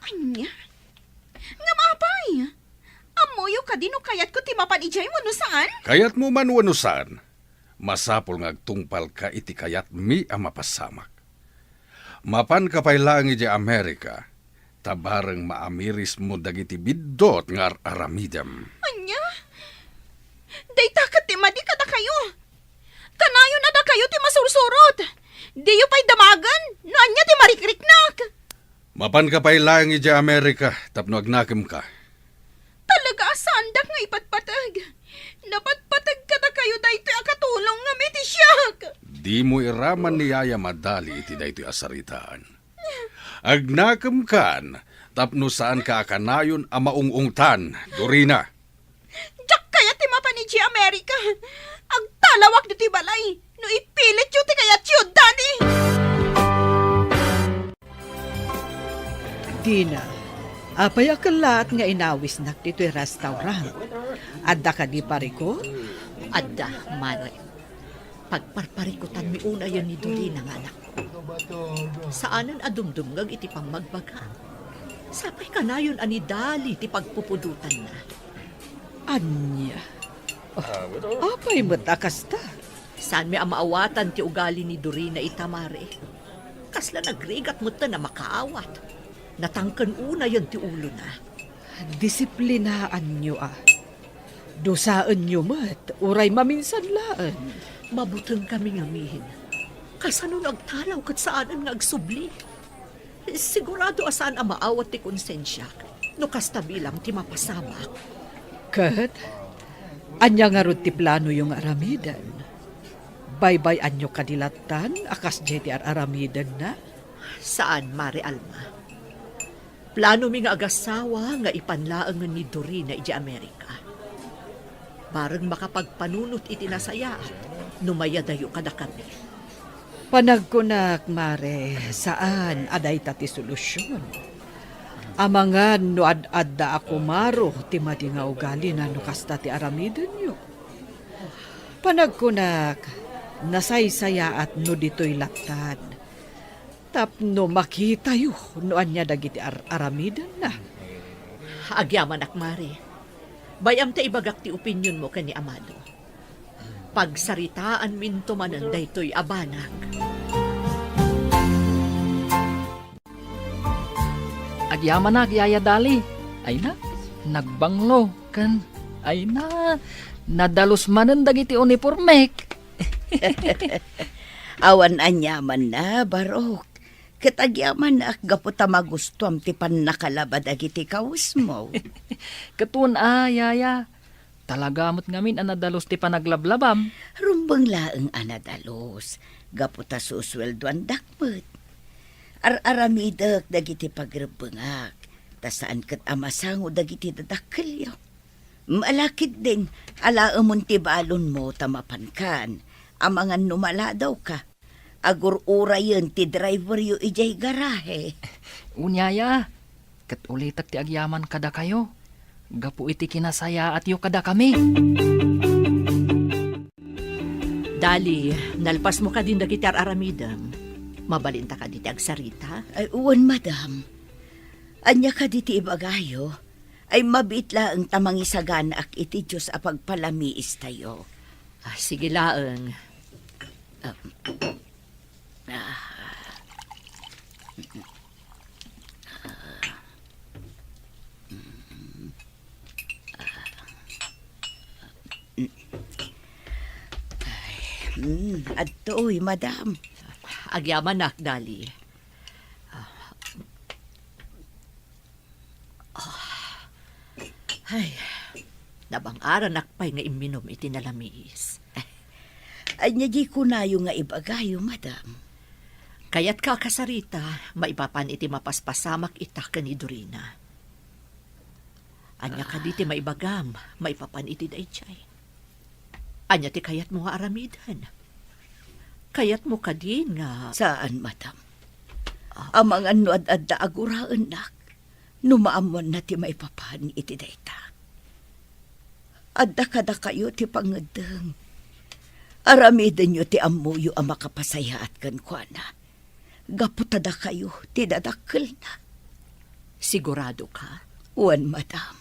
Anya? Nga mapay. Amoyo ka din o kayat ko timapan ijay mo no saan? Kayat mo man wano saan, masapol nga agtungpal ka iti kayat mi ang mapasamak. Mapan ka pay lang iti Amerika, tabarang maamiris mo dagiti biddot nga aramidam. Anya? Dayta ka timadi kada kayo. Kanayon na da kayo ti masursurot. Diyo pa'y damagan, no anya ti marikriknak. Mapan ka pay lang iti Amerika, tapno agnakim ka. Talaga asandak nga ipatpatag. Napatpatag ka da kayo dayto akatulong nga miti siyak. Di mo iraman ni Yaya madali iti daytoy asaritaan. Agnakim kan, tapno saan ka akanayon a maungungtan, Dorina. Diyak kaya ti mapaniji Amerika. Ang talawak do ti balay. No ipilit yu ti kayat yu, Daddy. Dina, apay akalat nga inawis nak dito'y restaurant. Adda ka di pariko? Adda, Mare. Pagparparikutan mi una yan ni Dorina nga anak ko. Saanan adumdumgag iti pang magbaga. Sapay ka na yun ani Dali ti pagpupudutan na. Anya? Apay mo takas ta? Saan mi amaawatan ti ugali ni Dorina itamare? Kasla nagrigat mo ta na makaawat. Natangkan una yan ti ulo na. Disiplinaan nyo Dusaan nyo mat, uray maminsan laan. Mabutang kami ngamihin. Kasano nagtalaw kat saan nga agsubli. Sigurado asan ang maawat ti konsensya. No kasta bilang ti mapasamak. Kat, anya nga ron ti plano yung aramidan. Baybay anyo kadilatan, akas jeti aramidan na. Saan, Mare Alma? Plano mi nga agasawa nga ipanlaang ni Dorina iti Amerika. Barang makapagpanunot iti nasaya, numayadayo kada kami. Panagkunak, Mare, saan aday ti solusyon? Amangan no ad-adda ako maro, ti madi nga ugali na no kasta ti aramidan nyo. Panagkunak, nasaysaya at no dito'y latad. Tapno makita yu, no anya dagiti aramidan na. Agyaman akmari. Bayam ta ibagak ti opinyon mo kani Amado. Pagsaritaan minto manan daytoy abanag. Agyaman na, Yaya Dali. Ay na, nagbanglo. Kan, ay na, nadalos manan dagiti uniformek. Awan anyaman na, barok. Katagyaman na gaputa magustuam ti pan nakalabad agiti kaus mo. Katun Yaya. Talaga mo't ngamin anadalos ti panaglablabam. Rumbang laeng anadalos. Gaputa susweldoan dakmet. Aramidak dagiti pagrebengak. Tasaan kat amasango dagiti dadakkelyo. Malakit din, alaamon ti balon mo tamapankan. Amangan numala daw ka. Agur-ura yun ti driver yu ijay garahe. Unyaya, kat ulitak ti agyaman kada kayo. Gapu iti kinasaya at yu kada kami. Dali, nalpas mo ka din dagiti aramidam. Mabalinta ka diti agsarita. Ay, uwan, madam. Anya ka diti ibagayo, ay mabitla ang tamang isaganak iti Diyos a pagpalamiis tayo. Sige laeng. Adto'y, madam. Agyaman nak, Dali. Ay, nabang-aran nakpay nga iminom iti nalamiis. Anya di ko na yung nga ibagayo, madam. Kaya't kakasarita, maipapan iti mapaspasamak itak ka ni Dorina. Anya ka diti maibagam, maipapan iti dayjay. Anya ti kayat mo nga aramidan. Kayat mo ka din nga... Saan, madam? Amang ano ad-adda aguraan nak, numaamon na ti maipapan iti dayta. Adda kada kayo ti pangadang. Aramidan nyo ti amuyo ang makapasaya at kankwana. Gaputada kayo ti dadakkel na. Sigurado ka? Wan, madam.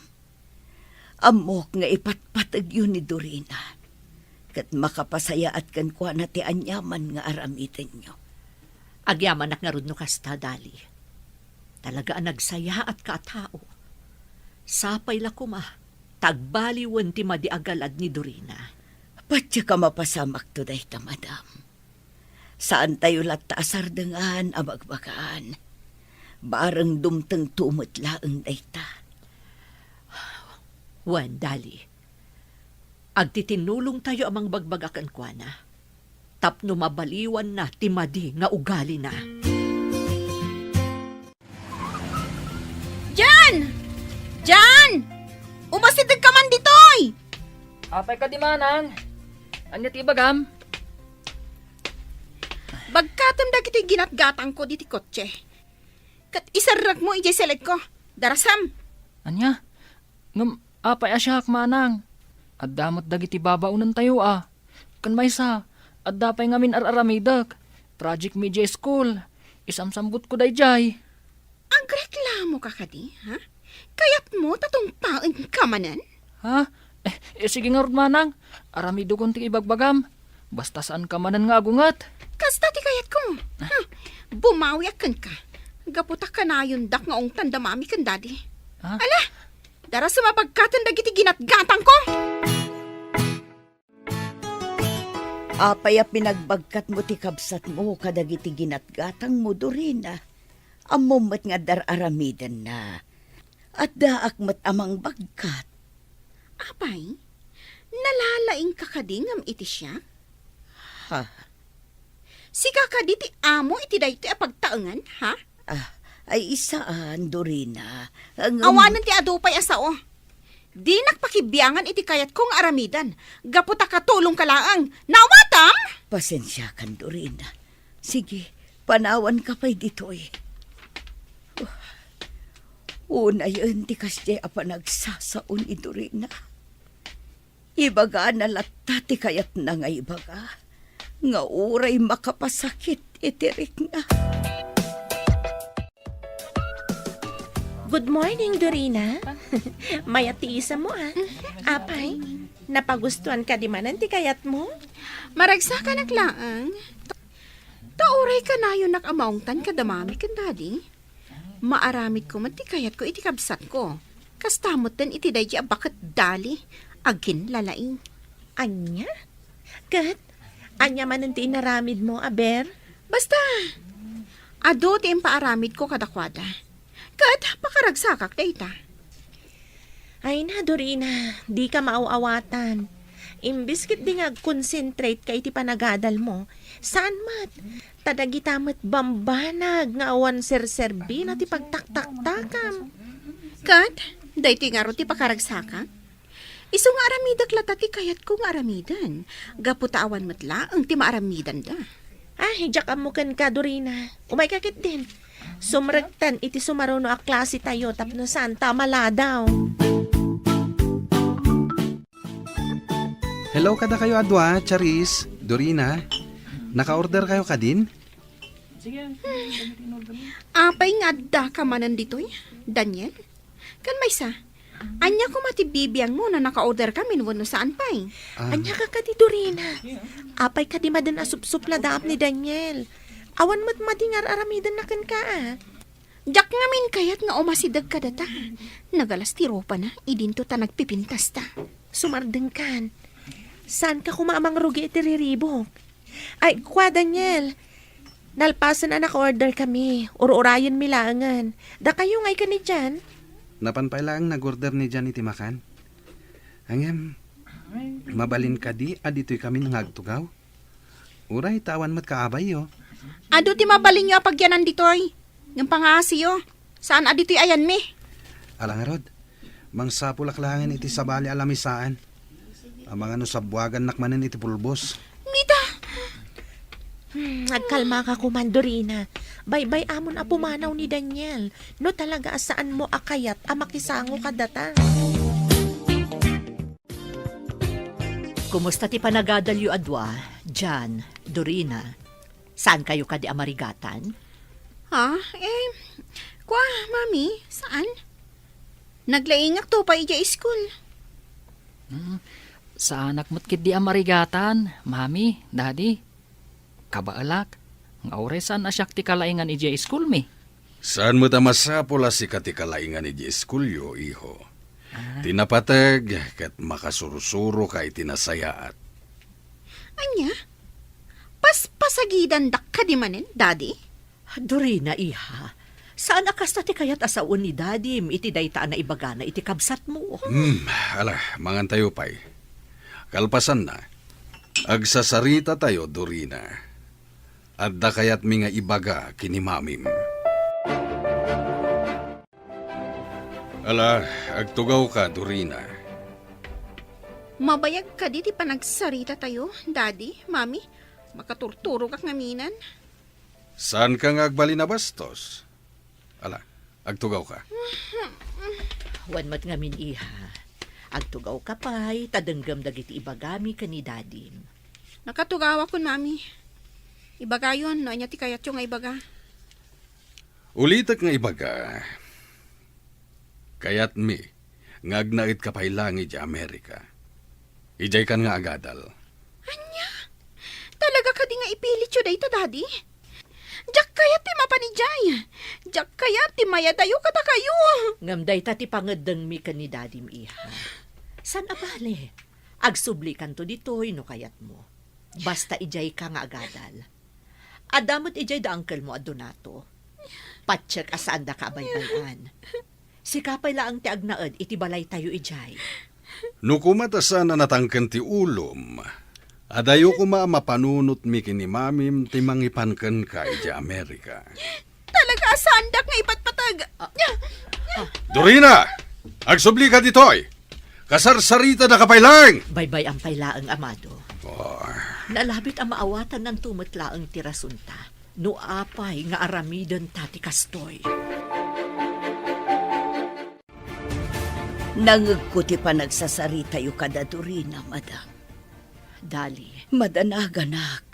Amok nga ipatpatag yun ni Dorina. Kat makapasaya at kankwana ti anyaman nga aramidan nyo. Agyaman nak nga rudno kasta, Dali. Talaga ang nagsaya at katao. Sapay la kuma, tagbaliwan ti madiagalad ni Dorina. Patya ka mapasamak to dayta, madam. Saan tayo latta asardangan amagbagaan. Barang dumteng tumot laeng dayta. Wan, Dali. Agtitinulong tayo amang bagbagakan kwa na. Tapno mabaliwan na timadi nga ugali na. Jan! Jan! Umasidag ka man ditoy! Apay ka di manang. Anya ti bagam? Bagkatam dagiti ginatgatang ko diti kotse. Kat isarag mo ijay selek ko. Darasam. Anya? Ngam, apay asyak manang. At damot dagiti babaunan tayo Kan maysa, at dapay ngamin araramidak. Project Media School. Isamsambot ko dayjay. Ang reklamo ka kadi, ha? Kayat mo tatong paen ka manan? Ha? Sige nga rod manang. Aramido kon ti ibagbagam. Basta saan ka manan nga agungat. Kasta ti kayat ko. Bumawi akan ka. Gaputa ka na yun dak nga ong tanda mami kan daddy. Ha? Ala, dara sa mapagkatan dagiti ginatgatang ko. Apay a pinagbagkat mo ti kabsat mo kadagiti ginatgatang mo, Dorina. Amumat nga dararamidan na. At daak mat amang bagkat. Apay, nalalaing ka kadingam iti siya? Ha? Si kakaditi amo iti dayto a pagtaengan, ha? Ay isaan, Dorina. Ang Awanan ti adupay asao. Di nakpakibiyangan iti kayat kong aramidan. Gaputa katulong kalaang. Nawatam! Pasensya kan, Dorina. Sige, panawan ka pa'y ditoy. Una yun, di kasya apa nagsasaon ni Dorina. Ibaga na latati kayat na nga ibaga. Nga uray makapasakit itirik nga. Good morning, Dorina. Mayatiisa mo, ah. Apay, napagustuhan ka di manan ti kayat mo? Maragsa ka naglaang. Tauray ka na yun nakamaungtan ka damami kan daddy. Maaramid ko man ti kayat ko iti kabsat ko. Kastamot din iti dahi bakit dali. Agin lalaing. Anya? Kat, anya manan ti inaramid mo, aber? Basta, ado ti impaaramid ko kadakwada. Kat, pakaragsakak data. Ay na, Dorina, di ka maaawatan. Imbis kit di nga concentrate ka iti panagadal mo, saan mat? Tadagitamat bambanag nga awan serserbi na ti pagtaktaktakam. Kat, dayto nga ro ti pakaragsakak. Iso nga aramidak latati kayat ko nga aramidan. Gaputawan matla ang ti maaramidan da. Ay, jakam mo kan ka, Dorina. Umay kakit din. Sumragtan iti sumaruno a klase tayo tapno santa maladaw. Hello kada kayo Adwa, Charis, Dorina. Naka-order kayo kadin? Apay nga da ka manan ditoy, Daniel. Kan may sa, anya ko matibibiyang mo na naka-order kami no saan pa'y. Anya ka di Dorina. Apay ka di madan asupsup na daap ni Daniel. Awan mo't madingar aramidan na kan ka, ah. Jak ngamin kayat nga umasidag ka data. Nagalas ti ropa na, idinto ta nagpipintas ta. Sumardeng kan. Saan ka kumamang rugi iti riribok? Ay, kwa Daniel. Nalpasan na naka-order kami. Ur-urayan milangan. Da kayo ngay ka ni dyan. Napanpay lang nag-order ni Jan iti makan. Hangem, mabalin ka di, adito'y kami nangagtugaw. Uray, tawan mat kaabay yo. Ado ti mabalin nyo apagyanan ditoy. Ng pangasiyo. Saan adito'y ayan mi? Alang rod, mangsapulaklangan iti sabali alamisaan. Ang mga no sabwagan nakmanan iti pulbos. Nita, Nagkalma ka kumandorina. Baybay amon a pumanaw ni Daniel. No talaga saan mo akayat a makisango ka data. Kumusta ti panagadalyo Adwa, Jan, Dorina? Saan kayo ka di amarigatan? ha? Kwa, mami, saan? Naglaingak to pa ija school. Sa anak mo't kit di amarigatan, mami, daddy. Kabaalak, ang auresan na siyak ti kalaingan ija school mi. Saan mo tamasapula si katikalaingan ni Eskulyo, iho? Tinapatag, kat makasurusuro ka itinasayaat. Anya? Paspasagidan dak ka di manin, daddy? Dorina, iha. Saan akas na ti kayat asaon ni Daddy, iti daytaan na ibagana, iti kabsat mo. Ala, mangan tayo pa'y. Kalpasan na. Agsasarita tayo, Dorina. Adda kayat mi nga ibaga kinimamim. Ala, agtugaw ka, Dorina. Mabayag ka di pa nagsarita tayo, daddy, mami. Makaturturo kak ngaminan. Saan ka nga agbali na bastos? Ala, agtugaw ka. Wan mat ngamin iha. Agtugaw ka pa'y, tadenggam dagiti ibagami ka ni Daddy. Nakatugawa ko, mami. Ibaga yun, no? Anya ti kayat yung nga ibaga. Ulitak nga ibaga. Kayat mi, ngagnait ka pa'y langit sa Amerika. Ijay kan nga agadal. Anya? di nga ipilit yun dayta, daddy. Jak kaya ti mapanijay. Jak kaya ti mayadayo kata kayo. Ngam dayta ti pangedeng mi ken ni daddy mi iha. San abale? Agsubli kanto ditoy no kayat mo. Basta ijay ka nga agadal. Adamot ijay da uncle mo adonato. Patsyek asaan da ka baybayan. Sikapay laang ti agnaed iti balay tayo ijay. No kumatasan na natangken ti ulom, adayo ko mapanunot mi kini mamim ti mangipanken ka iti Amerika. Talaga asandak nga ipatpatag. Dorina! Agsubli ka ditoy! Kasarsarita na kapailang! Baybay ang pailaang amado. Nalabit ang maawatan ng tumatlaang tirasunta. No apay nga aramidon tati kastoy. Nangagkuti pa nagsasarita yu kada Dorina, madam. Dali, Madanaganak.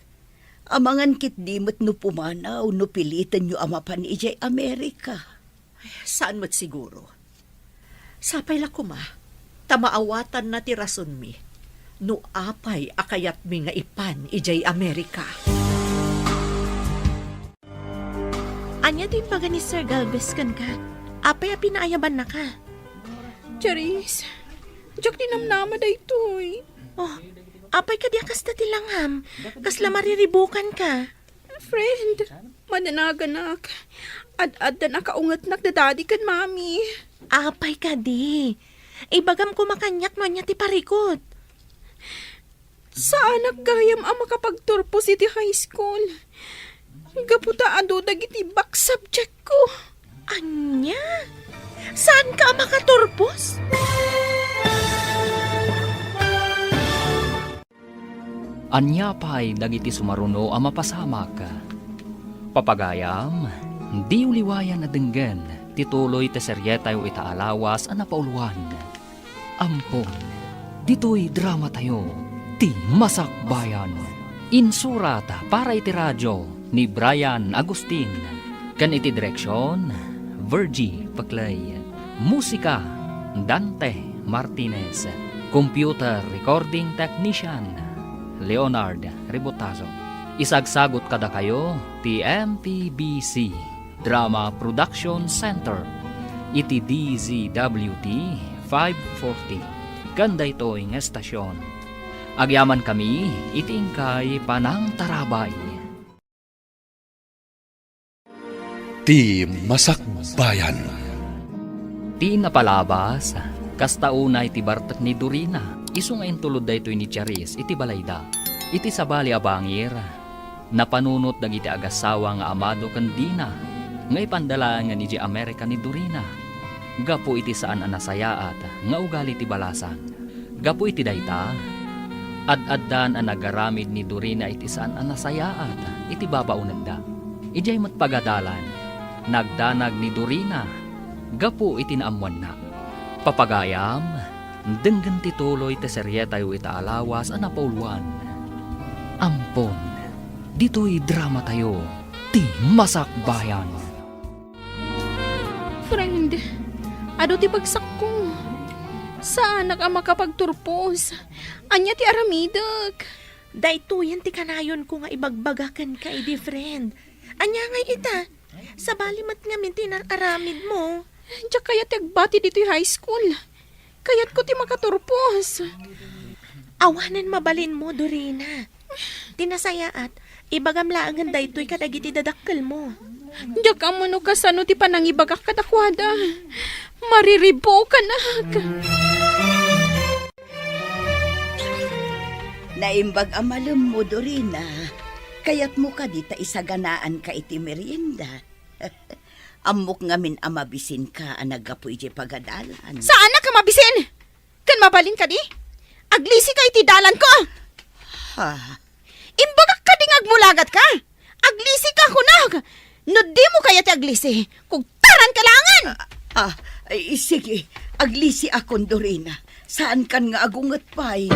Amangan kit dimot no pumanaw no pilitan yu amapan ijay Amerika. saan mo't siguro? Sapay la kuma, tamaawatan na ti rason mi. No apay akayat mi nga ipan ijay Amerika. Anya din baga ni Sir Galvez kan ka? Apay a pinaayaban na ka. Charis, jak dinamnama da ito'y. Oh, apay ka diya kas tilangham. Kasla mariribukan ka. Friend, mananaganak. Ad-ad na nakaungat-nak da daddy kan mami. Apay ka di. Ibagam ko makanyak no niya ti parikot. Saan nagkayam ang makapagturpo si ti high school? Gaputa ado dagiti back subject ko. Anya? Saan ka makaturpos? Anya pa'y dagiti sumaruno ang mapasamak. Papagayam, di uliwayan na denggan, tituloy te seryetayo itaalawas ang napauluan. Ampon, dito'y drama tayo, ti Masakbayan. Insurata para iti radyo ni Brian Agustin. Kan iti direksyon, Virgie Paclay. Musika, Dante Martinez. Computer Recording Technician, Leonard Ribotazo. Isagsagot kada kayo, TMPBC Drama Production Center. Iti DZWT 540. Ganda ito ang estasyon. Agyaman kami, itingkay panang tarabay. Ti Masakbayan. Ti napalabas, kastaunay ti bartak ni Dorina. Isu nga intulod da ito ni Charis, iti balayda. Iti sabali abangir, napanunot dagiti agasawa nga amado kandina. Nga ipandala nga ni Amerika ni Dorina. Gapo iti saan anasayaat, nga ugali ti balasan. Gapo iti dayta, ad-addan ang nagaramid ni Dorina iti saan anasayaat, iti babaunad da. Ijay matpagadalan, nagdanag ni Dorina, gapo iti naamuan na. Papagayam, denggan tituloy te seryetayo itaalawas ang napauluan. Ampon, dito'y drama tayo, ti Masakbayan. Friend, ado ti bagsak ko. Saan ka makapagturpos? Anya ti aramidag. Daytoyan ti kanayon ko nga ibagbagakan ka, edi friend. Anya nga ita, sa balimat nga minti aramid mo. Diyak kaya ti agbati dito high school. Kayat ko ti makaturpos. Awanan mabalin mo, Dorina. Tinasayaat, ibagam laangan daytoy kadagiti dadakkel mo. Diyak ka mo no kasano ti panangibagak kadakwada. Mariribo ka na. Naimbag amalem mo, Dorina. Kayat mo ka dita isaganaan ka iti merienda. Amok ngamin amabisin ka anagapoy di pagadalan. Saan na ka mabisin? Kan mabalin ka di? Aglisi ka iti dalan ko. Ha? Imbagak ka ding agmulagat ka. Aglisi ka kunag. No di mo kaya ti aglisi. Kung taran ka langan. Ay, sige. Aglisi akon, Dorina. Saan kan nga agungat pa'y?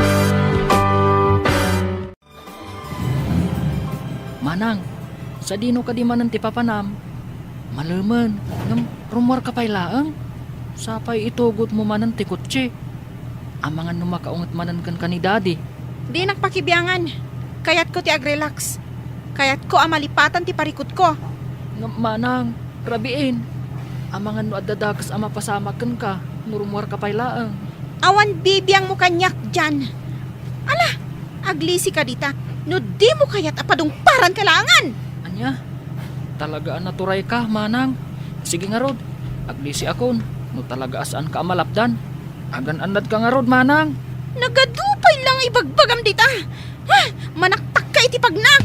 Manang, sa dino ka di manan ti papanam. Malaman, ngam rumor ka pa'y laang. Sapay itugot mo manan ti kutsi. Amangan numakaungat manan kan kanidadi. Di nakpakibiyangan. Kayat ko ti agrelax. Kaya't ko amalipatan ti parikot ko. Nga manang, rabiin. Amangan no adadakas ama pasamakan ka, nurumwar ka pailaang. Awan bibiyang mo kanyak dyan. Ala, aglisi ka dita. No di mo kaya't apadong paran kailangan. Anya, talagaan naturay ka, manang. Sige nga rod, aglisi akon, no talaga asaan ka amalapdan. Agan-anad ka nga rod, manang. Nagadupay lang ibagbagam dita. Ha, manaktak ka iti pagnak.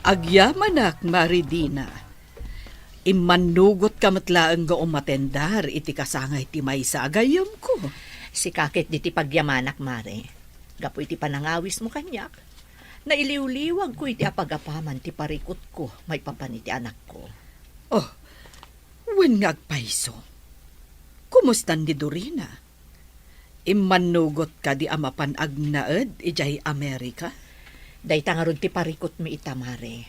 Agyamanak, Maridina. Imanugot ka matlaang ga umatendar iti kasangay ti may sa agayam ko. Si kakit di ti pagyamanak, Mare. Gapo iti panangawis mo kanyak. Nailiw-liwag ko iti apagapaman ti parikot ko, may papan iti anak ko. Oh, wen nga agpaiso. Kumustan di Dorina? Imanugot ka di amapan agnaed ijay Amerika? Dayta nga ron ti parikot mi ita, Mare.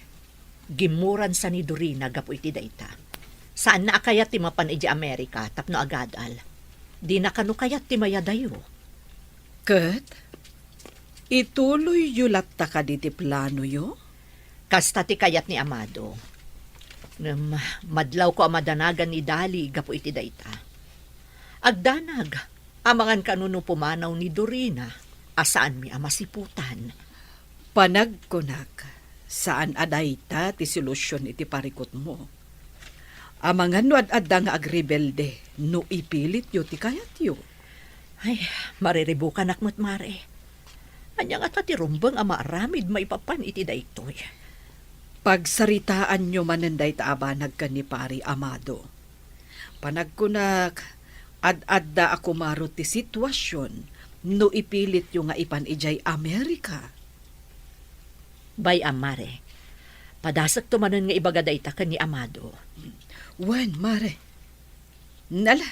Gimuran sa ni Dorina gapo iti dayta. Saan na akayat ti mapan iti Amerika tapno agadal. Di na kanu kayat ti mayadayo. Kat, ituloy yulat ta ka di ti plano yo? Kasta ti kayat ni Amado. Madlaw ko amadanagan ni Dali gapo iti dayta. Agdanag, amangan kanuno pumanaw ni Dorina, asaan mi amasiputan. Panagkunak, saan adayta ti solusyon iti parikot mo? Amangan no ad-adda nga agrebelde, no ipilit yo ti kayat yo. Ay, mariribukan akmat, Mare. Anya nga ti rumbang amaaramid maipapan iti daytoy. Pagsaritaan nyo mananday taabanag ka ni Pari Amado. Panagkunak, ad-adda ako maro ti sitwasyon, no ipilit yo nga ipan ijay Amerika. Bay Mare, padasak tumanon nga ibaga dayta ka ni Amado. Wen, Mare. Nala,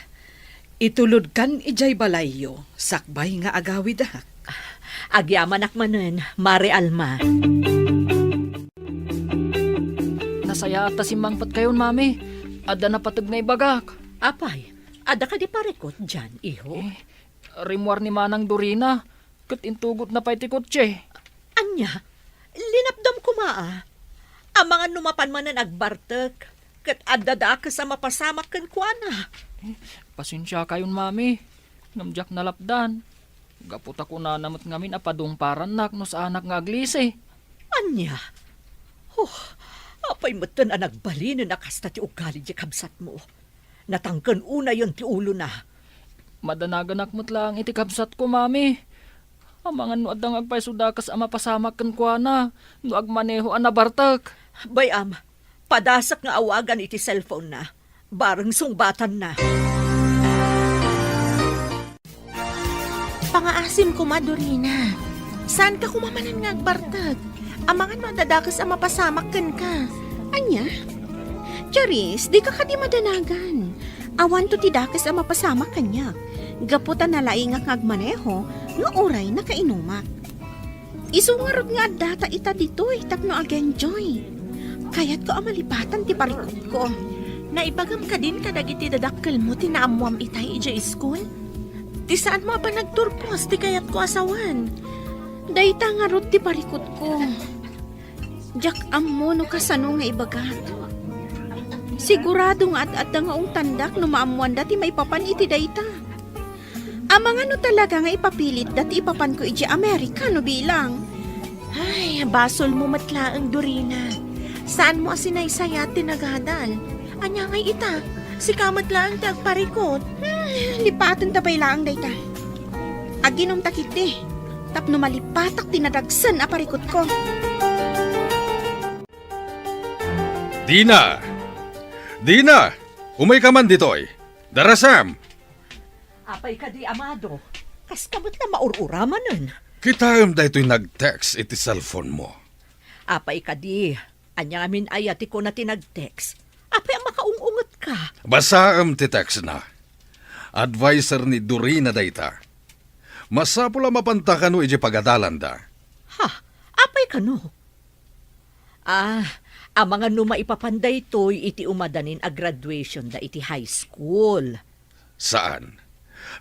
itulod kan ijay balayo, sakbay nga agawidak. Agyaman akmanen, Mare Alma. Nasaya ata si mangpat kayon, mami. Ada na patag na ibagak. Apay, ada ka di parikot dyan, iho. Rimwar ni Manang Dorina, kat intugot na pa'y ti kotse. Anya, linapdam ko maa. Ang mga numapan man na nagbartek, kat adada ka sa mapasamak kan kuana. Pasensya kayon, mami. Namjak na lapdan. Gapot ako na namat ngamin apadong paran nak no sa anak nga aglisi. Anya, apay matan ang nagbali na nakasta ti ugali di kabsat mo. Natangkan una yon ti ulo na. Madanagan akmat lang iti kabsat ko, mami. Amangan no adang agpaysudakas ama pasamak kan kuana, no agmaneho ang nabartak. Bayam, padasak nga awagan iti cellphone na. Barang sungbatan na. Pangaasim ko, Dorina. Saan ka kumamanan nga agbartag? Amangan madadakas ang mapasamak kan ka. Anya? Charis, di ka kadi madanagan. Awan to ti dakas ang mapasamak kanya. Gaputan na laing nga ngagmaneho, nga oray na kainumak. Isungarod nga data ita ditoy, tapno ag-enjoy. Kaya't ko amalipatan ti parikot ko. Naibagam ka din kadag iti dadakkel mo tinaamuam itay ija school? Ti saan mo ba nagturpos ti kayat ko asawan? Dayta nga rod ti parikot ko. Jak ammo no kasano nga ibagat. Sigurado nga at nga ung tandak no maamuan dati may papan iti dayta. Amang ano talaga nga ipapilit dati ipapan ko iti Amerika no bilang. Ay, basol mo matlaang Dorina. Saan mo asinaysaya tinagadal? Anya ngay ita, si kamat lang tagparikot. Lipatan tabay lang dayta. Aginom takit di. Tapno malipatak tinadagsan a parikot ko. Dina! Dina! Umay ka man ditoy. Darasam! Apay ka di Amado. Kas kamot na maururaman nun. Kita da ito'y nag-text iti cellphone mo. Apay ka di. Anya amin ayati ko na tinag-text. Apay ang makaungungot ka. Basa ti text na. Advisor ni Dorina dayta. Masapula mapantakan no iti pagadalan da. Ha? Apay ka no? Ang mga numaipapanday to'y iti umadanin a graduation da iti high school. Saan?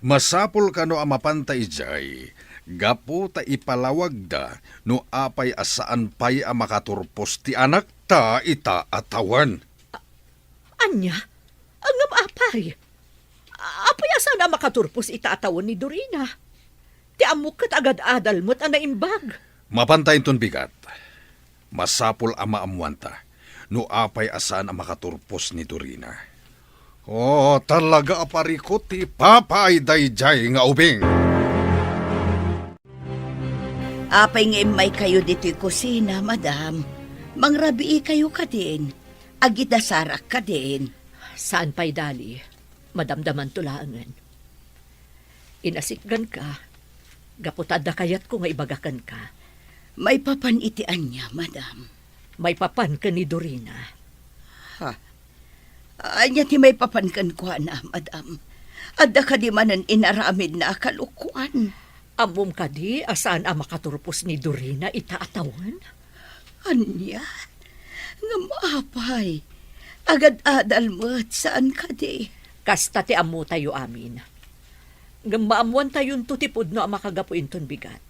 Masapul ka no ang mapantay jay, Gapo ta ipalawag da no apay asaan pay a makaturpos ti anak ta ita atawan. Anya, ang apay. Apay asa na makaturpos itaatawon ni Dorina. Ti amok kat agad adal mo't ang naimbag. Mapantay ton bigat. Masapol ama amwanta no apay asaan a makaturpos ni Dorina. Oh, talaga aparikot ti papay dayjay nga ubing. Apay nga imay kayo dito'y kusina, madam. Mangrabii kayo ka din. Agidasarak ka din. Saan pa'y dali? Madamdaman tulaangan. Inasikgan ka. Gaputada kayat ko nga ibagakan ka. May papanitian niya, madam. May papan ka ni Dorina. Anya ti may papankan ko na, madam. Adda ka di manan inaramid na kalukuan. Amom ka di, asaan ang makaturpos ni Dorina itaatawan? Anya? Nga maapay. Agad adal mo't saan ka di? Kasta ti amu tayo amin. Gamaamuan tayon tutipod no ang makagapuin ton bigat.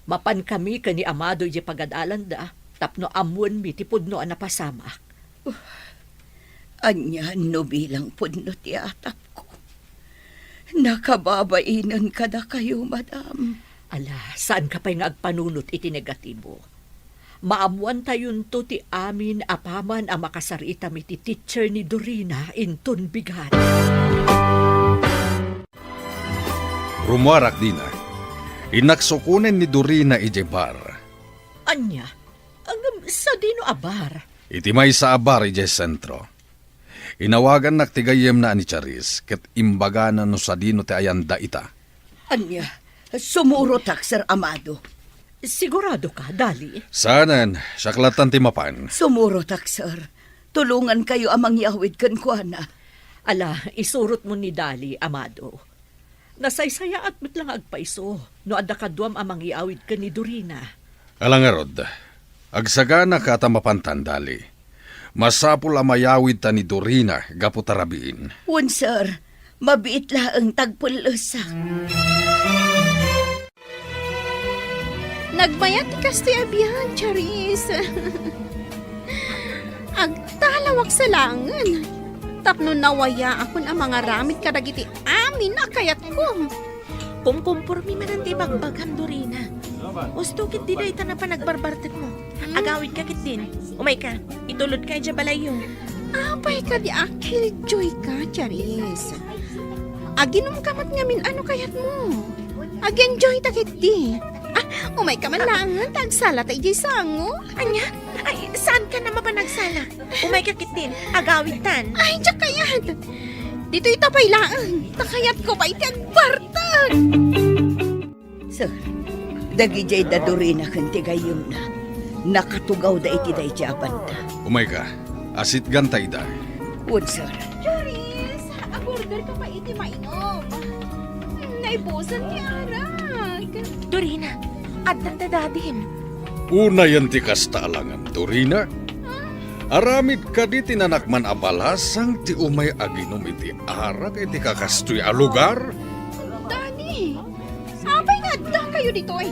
Mapan kami kani amado di pagadalan da, tapno amuan mi tipod no ang napasamak. Anya no bilang pudno ti atap ko. Nakababainan ka da kayo, madam. Ala, saan ka pa'y nga agpanunot iti negatibo? Maamuan tayon to ti amin apaman ang makasarita mi ti teacher ni Dorina inton bigat. Rumuarak dina. Inaksukunen ni Dorina ije bar. Anya, ang sa dino abar? Iti may sa abar ije sentro. Inawagan naktigayem na ni Charis ket imbaga na no sa dino ti ayanda ita. Anya, sumuro tak, Sir Amado. Sigurado ka, dali? Sanan, saklatan ti mapan. Sumuro tak, sir. Tulungan kayo amang yawid kan kuana. Ala, isurot mo ni Dali, Amado. Nasaysaya at mit lang agpaiso, no adda kadwam amang iawid ka ni Dorina. Alangarod, agsagana ka ta mapantan dali. Masapul amayawid ta ni Dorina gaputarabiin. Wan, sir. Mabiit laang tagpulusa. Nagbayat ti kasti abiyan, Charis. Agtalawak sa langan. Tapno nawaya akon ang mga ramit kadagiti amin na kayat ko. Kumkumpurmi man ti bagbagam, Dorina. Usto kit di day na pa nagbarbartet mo. Agawid ka kit din. Umay ka, itulod ka dya balayo. Apay ka di akil joy ka, Charis. Aginom kamat ngamin ano kayat mo. Ag-enjoy takit di. Umay ka man langan, tagsala tayo di sango. Anya? Ay, saan ka na mapanagsala? Umay ka kit din. Agawid tan. Ay, diyak kayat. Dito itapay laan. Takayat ko pa itagbartag. Sir, dagi jay da Dorina kan tigayom na. Nakatugaw da iti da iti abanda. Umay ka, asit gantay da. Wood, sir. Charis, aborder ka pa iti mainom. Naibusan ti arag. Dorina, addan dadadim. Una yan ti kasta alangan, Dorina. Aramid ka di tinanakman abalasang ti umay aginom iti arak iti kakastoy a lugar. Dani, apay nga adda kayo ditoy.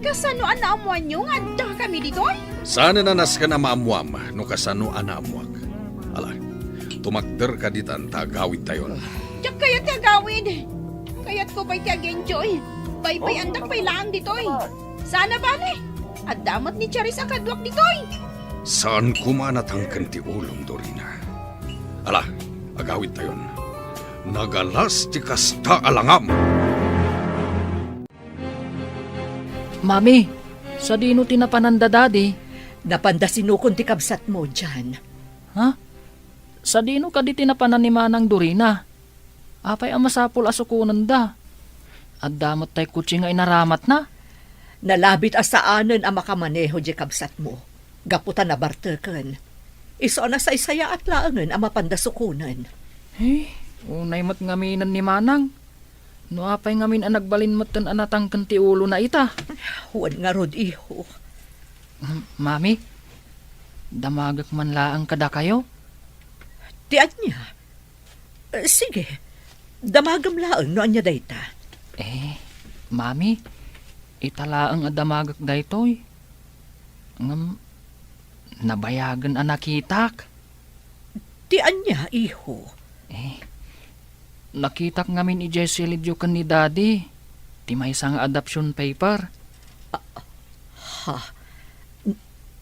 Kasano anaamuan nyo nga adda kami ditoy? Sana nanas ka na maamuam no kasano anaamuak. Ala, tumakder ka ditan tagawid tayon. Diyak kayat ti agawid. Kayat ko pa'y ti ag-enjoy. Pay andak pa'y laang ditoy. Sana bale. At damat ni Charis ang kadwak ditoy. Saan kumanatangkan ti ulong, Dorina? Ala, agawid tayon. Nagalas ti kasta alangam. Mami, sa dino tinapananda dadi? Napanda sinukon ti kabsat mo dyan. Ha? Sa dino ka di tinapanan ni Manang Dorina? Apay ang masapul asukunan da. At damot tay kutsi nga inaramat na. Nalabit asaanan ang makamaneho di kabsat mo. Gaputan na bartekan. Iso na sa isaya at laangan ang mapandasukunan. Unay mat ngaminan ni Manang. No apay ngamin ang nagbalin mat tan anatang kanti ulo na ita. Huwag nga rod iho. Mami, damagak man laang kada kayo? Tiyan niya. Sige, damagam laang no anya dayta. Mami, itala ang adamagak daytoy. Ngam, nabayagan anak kitak. Ti anya, iho. Nakitak ngamin i Jessie Lidyo kan ni Daddy. Ti may isang adoption paper.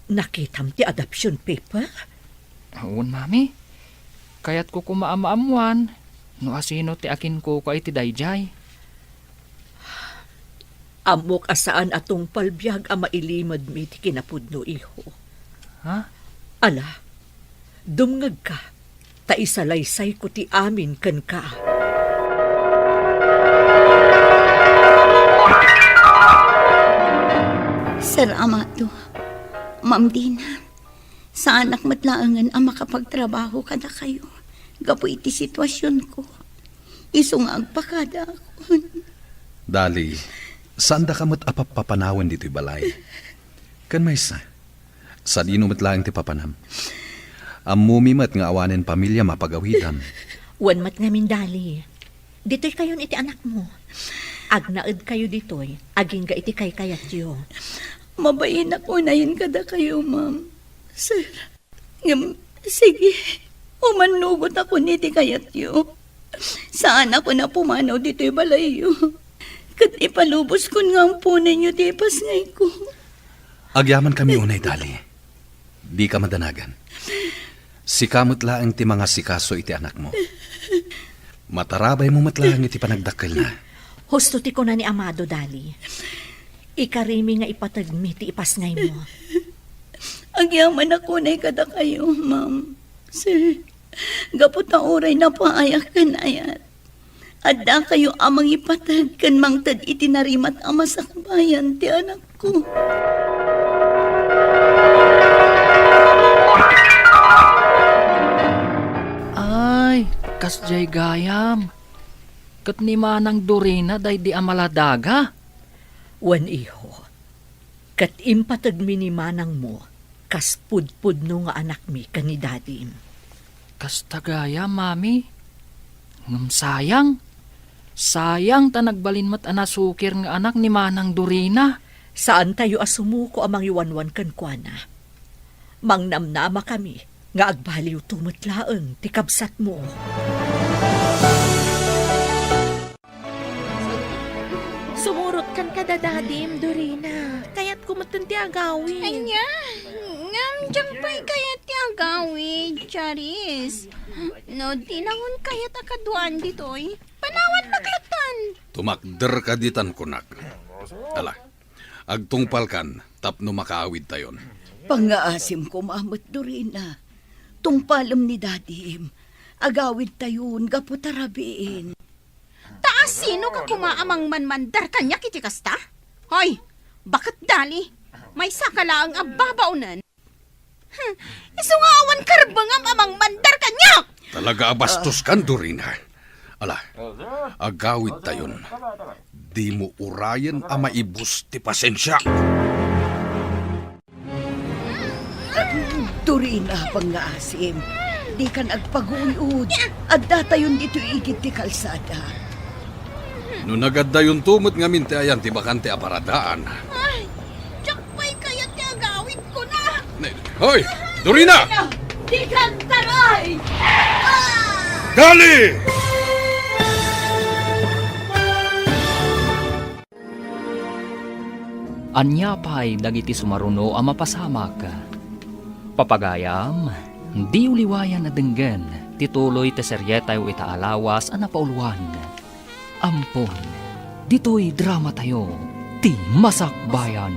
Nakitam ti adoption paper? Huwag, Mami. Kaya't ko kumaamaamuan. No asino ti akin ko iti dayjay. Amok asaan atong palbiyag a mailimad mi ti kinapudno, iho. Ha? Ala, dumngag ka. Ta isalaysay ko ti amin kan ka. Sir Amado, Ma'am Dina, sa anak matlaangan ang makapagtrabaho kada kayo. Gapo iti sitwasyon ko. Isungag pa kada ako. Dali, saan da ka mo't apapapanawan dito'y balay? Kan may sa dino mo't lang ti papanam. Ang mumimat nga awanin pamilya mapagawitan. Wan mat ngamin dali. Dito'y kayon iti anak mo. Agnaed kayo dito'y, aging ga iti kay kayat yo. Mabayin ako na yun kada kayo, ma'am. Sir, sige, umanugot ako niti kayat yo. Saan ako na pumanaw dito'y balayo? Kat ipalubos ko nga ang punan nyo ti pasngay ko. Agyaman kami unay, Dali. Di ka madanagan. Sikamot laang ti mga sikaso iti anak mo. Matarabay mo matlaang iti panagdakkel na. Husto ti ko na ni Amado dali. Ikarimi nga ipatagmi ti ipasngay mo. Agyaman ako na kada kayo, ma'am. Sir, gapot na oray na paayak kan ayat. Adda kayo amang ipatag kan mangtad itinarimat ang masakbayan ti anak ko. Ay, kasjay gayam. Kat ni Manang Dorina day di amaladaga. Wan iho, kat impatagmi ni manang mo, kas pudpud no nga anak mi kanidadim. Kas tagaya, Mami. Ngam sayang. Sayang ta nagbalin mat anasukir nga anak ni Manang Dorina. Saan tayo asumuko amang iwanwan kan kuana? Mangnamnama kami, nga agbaliw tumutlaeng ti kabsat mo. Sumurot kan kadadadim, Dorina. Kaya't kumatan ti agawin. Anya, ngam dyan pa'y kayat ti agawid, Charis. No, tinangon kayat akaduan ditoy. Panawan maglatan. Tumakder ka ditan kunak. Ala, agtungpal kan, tapno makaawid tayon. Pangaasim ko, Mamot Dorina. Tungpalam ni Dadim. Agawid tayon, gaputarabiin. Taas sino ka kumaamang manmandar kanya kiti kasta? Hoy, bakit dali? May sakala ang ababaunan. Isungawan karbangam amang mandar kanya! Talaga abastos kan, Dorina. Ala, agawid tayon. Di mo urayan a maibus ti pasensya. Dorina, pangaasim. Di kan agpaguyod. Adda tayon dito igit ti kalsada. No nagaddayon tumot nga minti ayan ti bakante aparadaan. Ay, diyak pa'y kayat ti agawid ko na! Hoy! Dorina! Di kan taray! Dali! Anya pa'y dagiti sumaruno ang mapasamak. Papagayam, di uliwayan na denggan, tituloy te seryetay o itaalawas ang napauluan. Ampon, dito'y drama tayo, ti Masakbayan.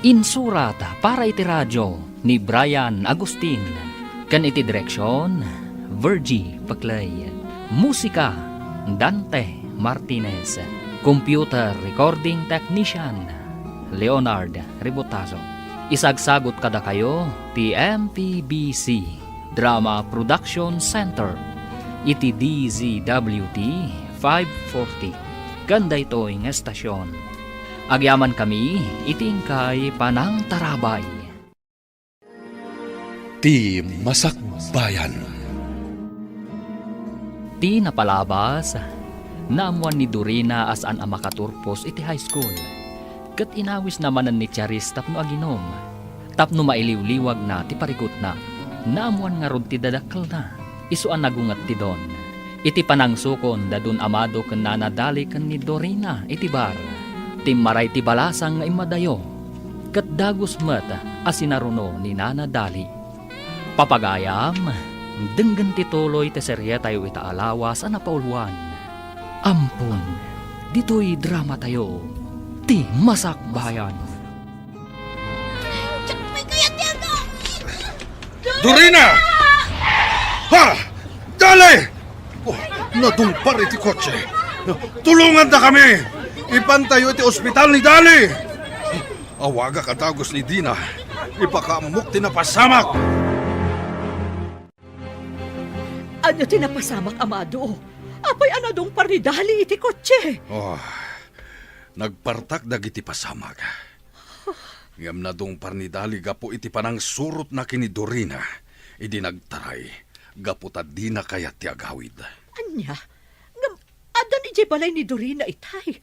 Insurat para iti radyo ni Brian Agustin. Kan iti direksyon, Virgie Paclay. Musika, Dante Martinez. Computer Recording Technician, Leonard Ributazo. Isagsagot kada kayo, TMPBC Drama Production Center. Iti DZWT 540. Ganda ito ng estasyon. Agyaman kami, itingkay panang tarabay. Ti Masakbayan. Ti napalabas, Naamuan ni Dorina as an makaturpos iti high school. Kat inawis namanan ni Charis tapno aginom. Tapno mailiwliwag na ti parigot na. Naamuan nga rod ti dadakkel na. Isuan nagungat ti don. Iti panangsukon dadun amado ken nanadali ken ni Dorina iti bar. Timmaray ti balasang nga imadayo. Kat dagos met asinaruno ni nanadali. Papagayam, denggan ti tuloy ti serye tayo itaalawas a napauluan. Ampon, dito'y drama tayo. Ti Masak Bayan. Dorina! Ha! Dali! Oh, nadumpar iti kotse. Tulungan na kami! Ipantayo iti ospital ni Dali! Awaga katagos ni Dina. Ipakamuk tinapasamak! Ano tinapasamak, amado? Apay anadong paridali iti kotse. Oh, nagpartak dagiti pasamag. Ngam na dong parnidali gapo iti panang surot na kini Dorina. Idi nagtaray, gapo ta di na kayat ti agawid. Anya? Ngam, adan iti balay ni Dorina itay.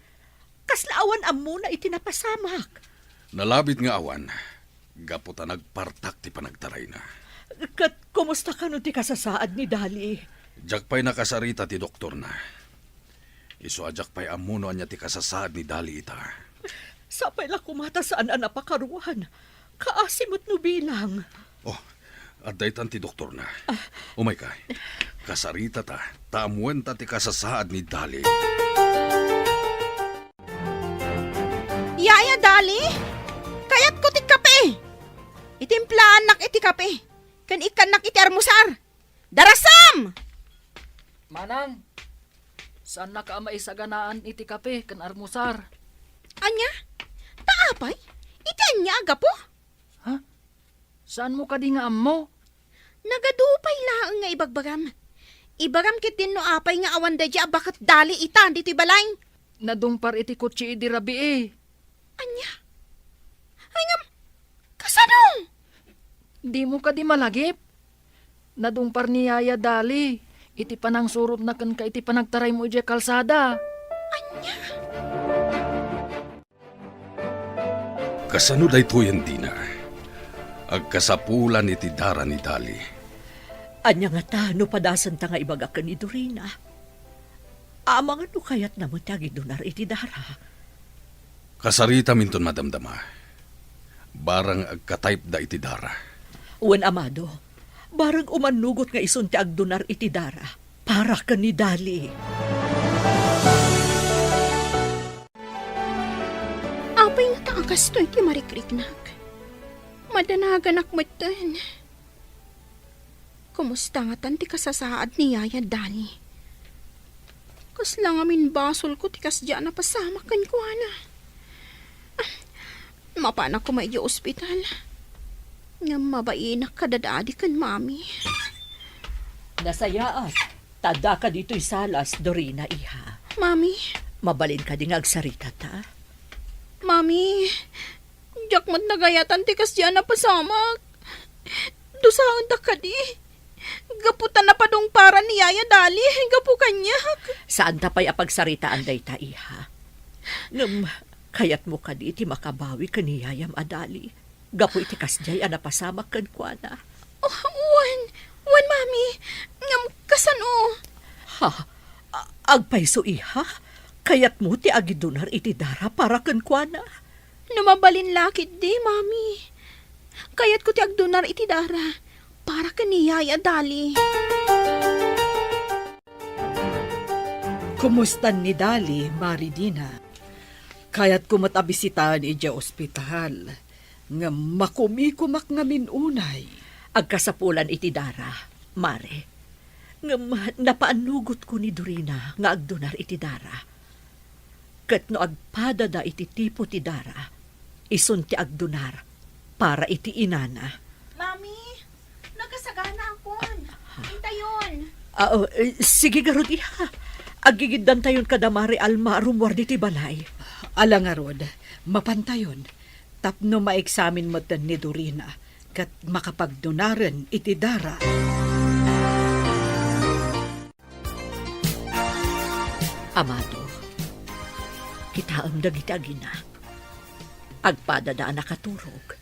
Kaslaawan amo na iti napasamak. Nalabit nga awan, gapo ta nagpartak ti panagtaray na. Kat, kumusta ka nun ti kasasaad ni Dali? Jakpay nakasarita ti doktor na. Isu ajakpay amuno anya ti kasasaad ni Dali ita. Sapay la kumata saan ang napakaruan. Kaasimot no bilang. Oh, at daytan ti doktor na. Umay ka, kasarita ta, taamuan ta ti kasasaad ni Dali. Yaya, Dali? Kayat ko ti kape. Itimplaan nak iti kape. Kan ikan nak iti armusar. Darasam! Manang, saan na ka maisaganaan iti kape ken armusar? Anya? Taapay? Iti anya aga po? Saan mo kadi nga ammo? Nagadupay laang nga ibagbagam. Ibagam kit din no apay nga awan da dya bakat Dali ita dito'y balay. Nadungpar iti kutsi idi rabi eh. Anya? Ay ngam, kasanong? Di mo kadi malagip. Nadungpar ni Yaya Dali. Iti panang surot na kan ka iti panagtaray mo iti kalsada. Anya? Kasano day to yan, Dina? Agkasapulan iti dara ni Dali. Anya nga ta, no padasan ta nga ibagakan ni Dorina. Amang ano kayat naman tagi donar iti dara. Kasarita minton madamdama. Barang agka-type da iti dara. Wen amado, barang umanugot nga isun ti agdonar iti dara. Para ka ni Dali. Apay nga taakas to iti marikriknak. Madanagan akmatan. Kumusta nga tan ti kasasaad ni Yaya Dali? Kasla nga min basol ko ti kasdya na pasamakan ko ana. Mapanak ko maidyo ospital. Nga mabainak kadadadi kan mami. Nasayaat. Tada ka dito'y salas, Dorina, iha. Mami, Mabalin ka ding agsarita ta. mami, diyak mat nagayatan ti kasdya na pasamak. Dusahan da ka di. Gaputan na padong para ni Yaya Dali. Gapu kanyak. Saan tapay apagsaritaan day ta, iha? Ngam, kayat mo ka di iti makabawi ka ni Yayam Adali. Gapu iti kasjay anapasamak kan kwa na. Oh, wan, mami. Ngam, kasano? Ha? Agpaiso, iha? Kayat mo ti agidunar iti dara para kan kwa na. Numabalin lakit di, mami. Kayat ko ti agdunar iti dara. Para ka ni Yaya Dali. Kumustan ni Dali, Maridina? Kaya't kumatabisitaan ija ospital. Nga makumikumak nga minunay. Agkasapulan iti dara, mare. Ngam, napaanugot ko ni Dorina nga agdunar iti dara. Kat no agpadada iti tipo ti dara, isun ti agdunar para iti inana. Mami, nagkasagana akon. Hintayon. Sige garod iha. Agigiddan tayon kadamari alma rumwar di ti balay. Alangarod, mapantayon. Tapno maeksamin mo tan ni Dorina. Kat makapagdunaran iti dara. Amado, kita ang dagitagi na. Agpadadaan nakaturog.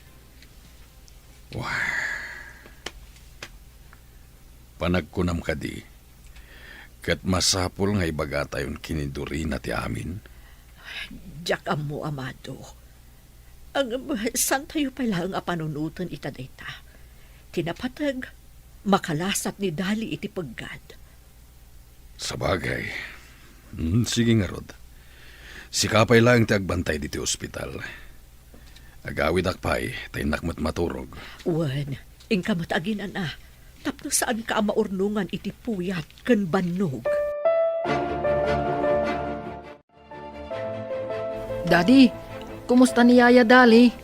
Panagkunam ka di. Kat masapul nga ibaga tayon kiniduri na ti amin. Diyak mo, Amado. San tayo pala ang apanunutan itadayta? Tinapatag, makalasat ni Dali iti paggad. Sa bagay. Sige nga, Rod. Sikapay lang ti agbantay diti ospital. Agawid akpay, tayo nakmat maturog. Wan, ingkamot aginan na. Tapno saan ka maurnungan iti puyat kan bannog. Daddy, kumusta ni Yaya Dali?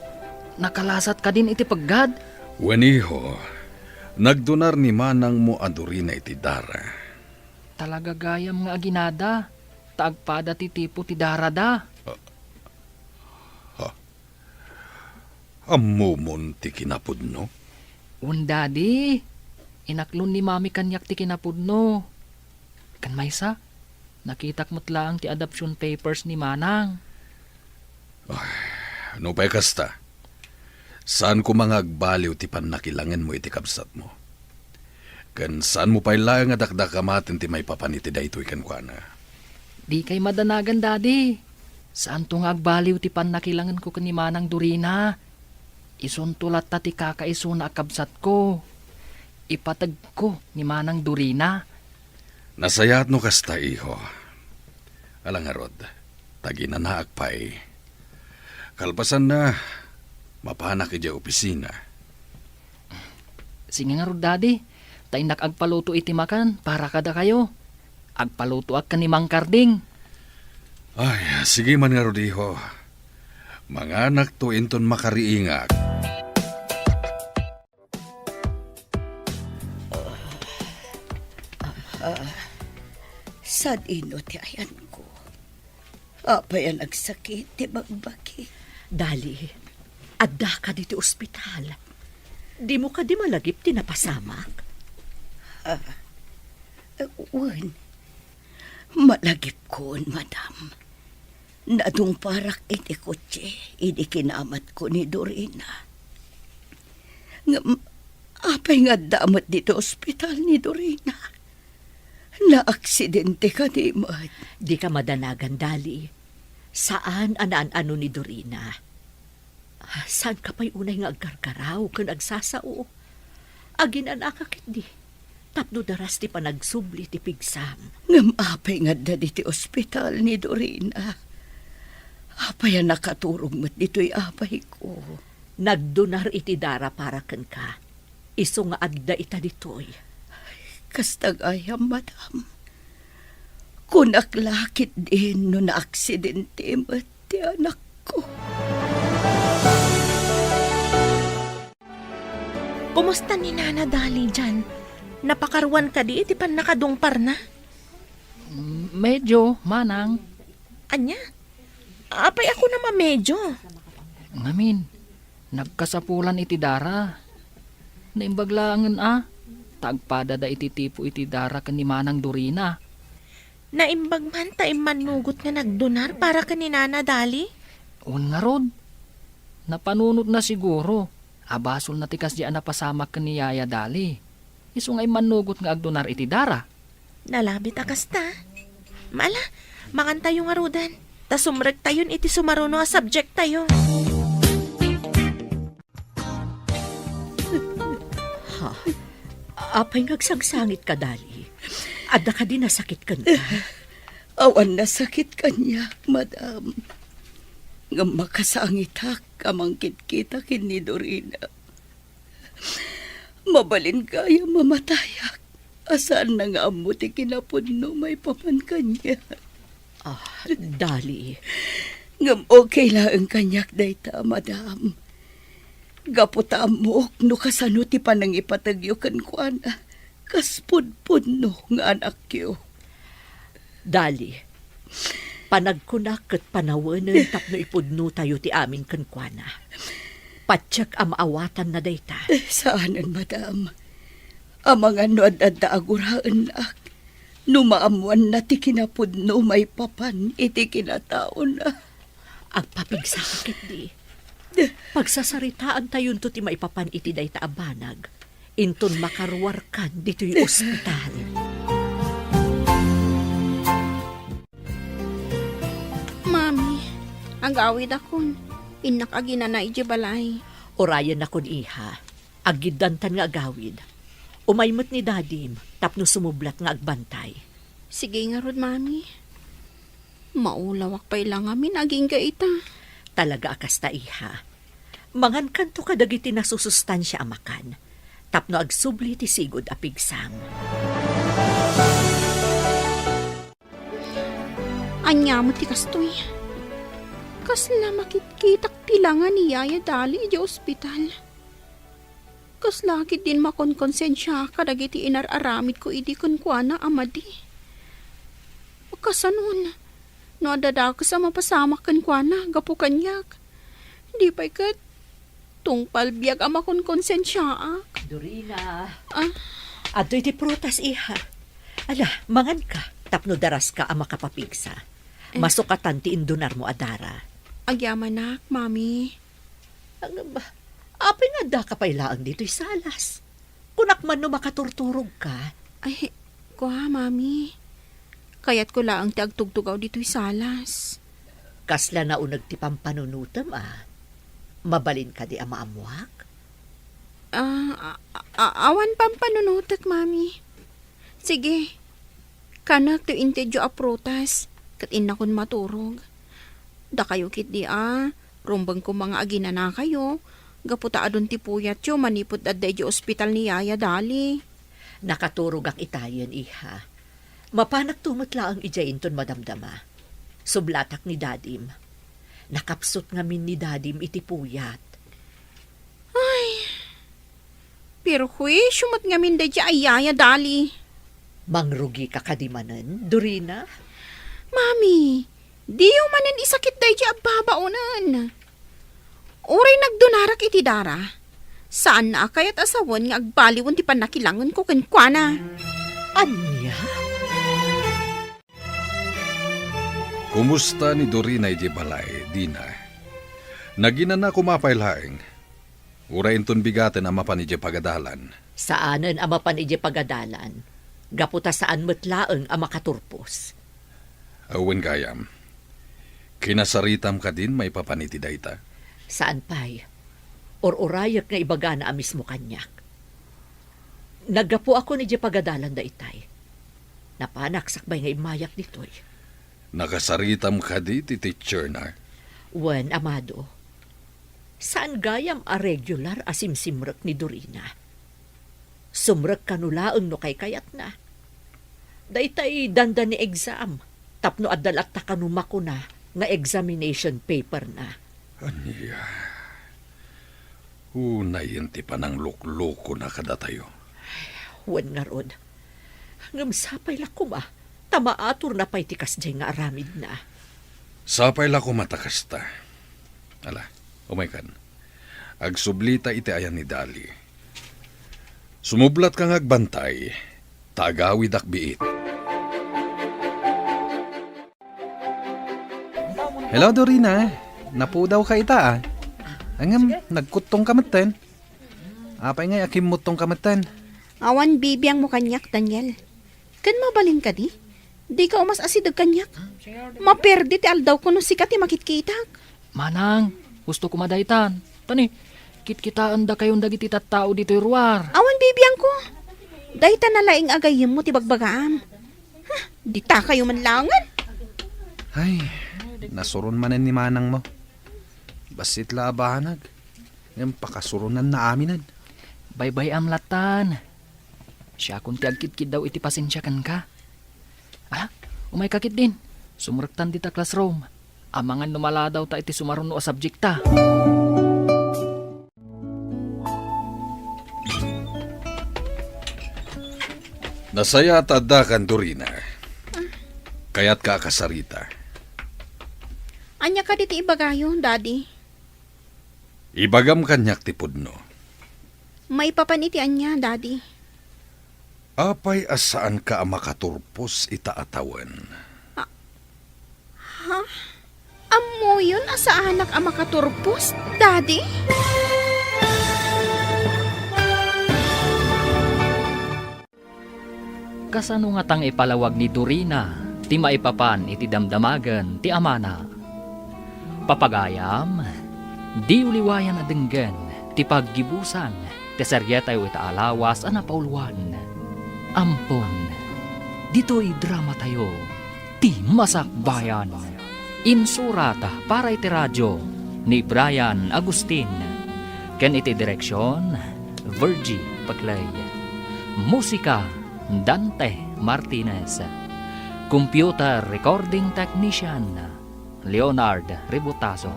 Nakalasat ka din iti paggad? Waniho, nagdunar ni manang mo aduri na iti dara. Talaga gayam nga aginada. Taagpada ti tipo ti darada. Amumon ti kinapudno. Daddy, inaklon ni mami kanyak ti kinapudno. Kan maysa, nakitak mo't lang ti adoption papers ni Manang. Ano pa'y kasta? Saan ko mga agbaliw ti panakilangan mo iti kabsat mo? Kan saan mo pa'y lang nga dakdakamatin ti may papaniti daytoy kankwana? Di kay madanagan, Daddy. Saan to nga agbaliw ti panakilangan ko kani Manang Dorina? Isuntulat ta ti kakaiso na akabsat ko. Ipatag ko ni Manang Dorina. Nasayat no kasta, iho. Alang nga, Rod, tagina na akpay. Kalpasan na, mapanak iti opisina. Sige nga Rod, Daddy. Tainak agpaluto iti makan para kada kayo. Agpaluto ak kani Mang Karding. Ay, sige man nga, Rod, iho. Mga anak to inton makariingak. Sad ino ti ayan ko. Apay ang nagsakit ti bagbaki. Dali, adda ka dito ospital. Di mo ka di malagip ti napasamak. Wan, malagip ko, madam. Nadung parak iti kotse, iti kinamat ko ni Dorina. Apay nga damat dito ospital ni Dorina. Na-aksidente ka di mat. Di ka madanagan, Dali. Saan anaan-ano ni Dorina? Saan ka pa'y unay nga agkarkaraw kan agsasao? Agin anakakit di. Tapno daras ti panagsubli ti pigsam. Ngam apay nga da diti ospital ni Dorina. Apay ang nakaturog mo't dito'y apay ko. Nagdunar iti dara para kan ka. Iso nga adda ita ditoy. Kastag ayam, madam. Kunaklakit din no na-aksidente mo't ti anak ko. Kumusta ni Nana Dali dyan? Napakaruan ka di, iti pan nakadungpar na. Medyo, Manang. Anya? Apay ako naman medyo. Ngamin, nagkasapulan iti dara. Naimbaglangan tagpada da iti tipo iti dara kani Manang Dorina. Naimbag man tayo manugot nga nagdonar para kani Nana Dali? Un nga Rod, napanunot na siguro. Abasol na tikas di napasamak kani Yaya Dali. Iso nga'y manugot nga agdonar iti dara. Nalabit akasta. Mala, mangan tayo nga rudan. Ta sumreg tayon iti sumaruno nga subject tayo. Ha? Apay ngagsangsangit ka, Dali. Adda ka din nasakit ka na. Awan na sakit kanya, madam. Nga makasangit kamangkit kita kini Dorina. Mabalin kaya mamatayak. Asaan na nga amo ti kinapudno may paman kanya. Dali. Ngam okay lang ang kanyak dayta, madam. Gaputa mo, no kasano ti panang ipatagyo kan kuana. Kaspudpud no nga anak yo. Dali. Panagkunak ket panawanen tapno ipudno tayo ti amin kan kuana. Patsak amaawatan na dayta. Saanan, madam? Amangan no ad-adda aguraan ak. Numaamuan na ti kinapudno may papan iti kinataon na. Agpapigsa ka kit di. Pagsasaritaan tayon to ti maipapan iti day taabanag. Inton makaruwar kan dito'y ospital. Mami, agawid akon. Inak agina na iti balay. Orayan na kun iha. Agidantan nga agawid. Umaymot ni dadim, tapno sumublat nga agbantay. Sige nga rod, mami. Maulawak pa ilang amin, aging gaita. Talaga akasta iha. Mangan kanto kadagiti nasusustansya amakan. Tapno agsubli ti sigod apigsam. Anya mo ti kastoy. Kasla makitkitak tilangan ni Yaya Dali di ospital. Kasla kit din makonkonsensya kadagiti inararamid ko idi kuana amadi. Kasanon, no adada ka sa mapasama kuana gapu kanyak. Di pa ikat tungpal biyag ama konkonsensya. Dorina. Ah? Adoy ti prutas iha. Ala, mangan ka. Tapno daras ka ang makapapigsa. Masukatan ti indunar mo adara. Agyaman nak, mami. Ano ba? Apay nga da ka pailaang dito'y salas. Kunak man no makaturturog ka. Ay, kuha, mami. Kaya't ko laang ti agtugtugaw dito'y salas. Kasla na unag ti pampanunutam Mabalin ka di amaamuak? Awan pampanunutak, mami. Sige. Kanak to intedyo aprotas. Kat inakon maturog. Da kayo kit di rumbang ko mga agina na kayo. Gaputa adon ti puyat yo manipot adda di ospital ni Yaya Dali. Nakaturog ang itayan, iha. Mapanak tumutla ang ijainton madamdama. Sublatak ni dadim. Nakapsot ngamin ni dadim iti puyat. Pero huy, sumot ngamin da di ay Yaya Dali. Mangrugi ka kadimanan, Dorina? Mami, di yung manan isakit da di ababaunan. Uray nagdunarak iti dara. Saan na kayat asawan nga agbaliwan ti panakilangan ko kenkwana. Anya? Kumusta ni Dorina iti balay, Dina? Nagina na kumapailaeng. Ura inton bigaten ang mapan iti pagadalan. Saanen ang mapan iti pagadalan? Gaputa saan metlaeng ang makaturpos? Awen gayam. Kinasaritam ka din may papaniti dayta. Saan pa'y? Or-urayak nga ibaga na amis mo kanyak. Naggapo ako ni di pagadalan da itay. Napanak sakbay nga imayak ditoy. Nakasaritam ka di ti teacher na. Wen, amado. Saan gayam a regular asimsimrek ni Dorina? Sumrek kanulaang no kay kayat na. Daytay dandan ni exam. Tapno adalat ta kanumako na nga examination paper na. Aniya. Unayin ti panang lukloko na kada tayo. Wen nga rod. Ngamsapay lakum Tamaatur na pa'y tikas dyan nga aramid na. Sapay la ko matakasta. Ala, umaykan. Agsublita iti ayan ni Dali. Sumublat kang agbantay, tagawid akbiit. Hello, Dorina. Napudaw ka ita Angam, nagkutong kamatan. Apay nga akimutong kamatan. Awan bibiyang mo kanyak, Daniel. Kan mabalin ka di? Di ka umas asidag kanyak. Maperdi ti aldaw ko no sikat ti makitkitak. Manang, gusto ko madaitan. Tani, kitkitaan da kayong dagiti tattao dito'y ruwar. Awan bibiyang ko. Dahita na laing agayim mo ti bagbagaam. Di ta kayo manlangan. Ay, nasuron manan ni manang mo. Basit laabanag. Ngayon pakasurunan na aminan. Bye-bye amlatan. Siya kung ti agkitkid daw iti pasensyakan ka. Umay kakit din. Sumrektan dita classroom. Amangan numala daw ta iti sumaruno a subjekta. Nasaya tadda kan Dorina. Kaya't ka kasarita. Anya ka diti ibagayo, Daddy. Ibagam kanyak ti pudno. May papaniti anya, Daddy. Apay asaan ka makaturpos itaatawan? Amo yun asa anak ang makaturpos, Daddy? Kasano nga tang ipalawag ni Dorina, ti maipapan iti damdamagan ti amana. Papagayam, di uliwayan adenggan, ti paggibusan, ti seryetay itaalawas a napaulwan. Ampon, dito'y drama tayo, ti Masakbayan. Insurata para iti radyo ni Brian Agustin. Ken iti direksyon, Virgie Paclay. Musika, Dante Martinez. Computer Recording Technician, Leonard Ributaso.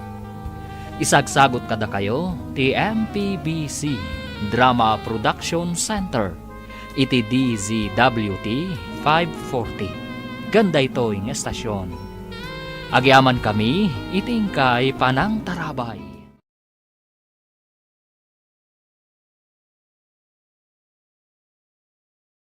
Isagsagot kada kayo, ti MPBC Drama Production Center, iti DZWT 540. Ganda ito yung estasyon. Agyaman kami, iting kay Panang Tarabay.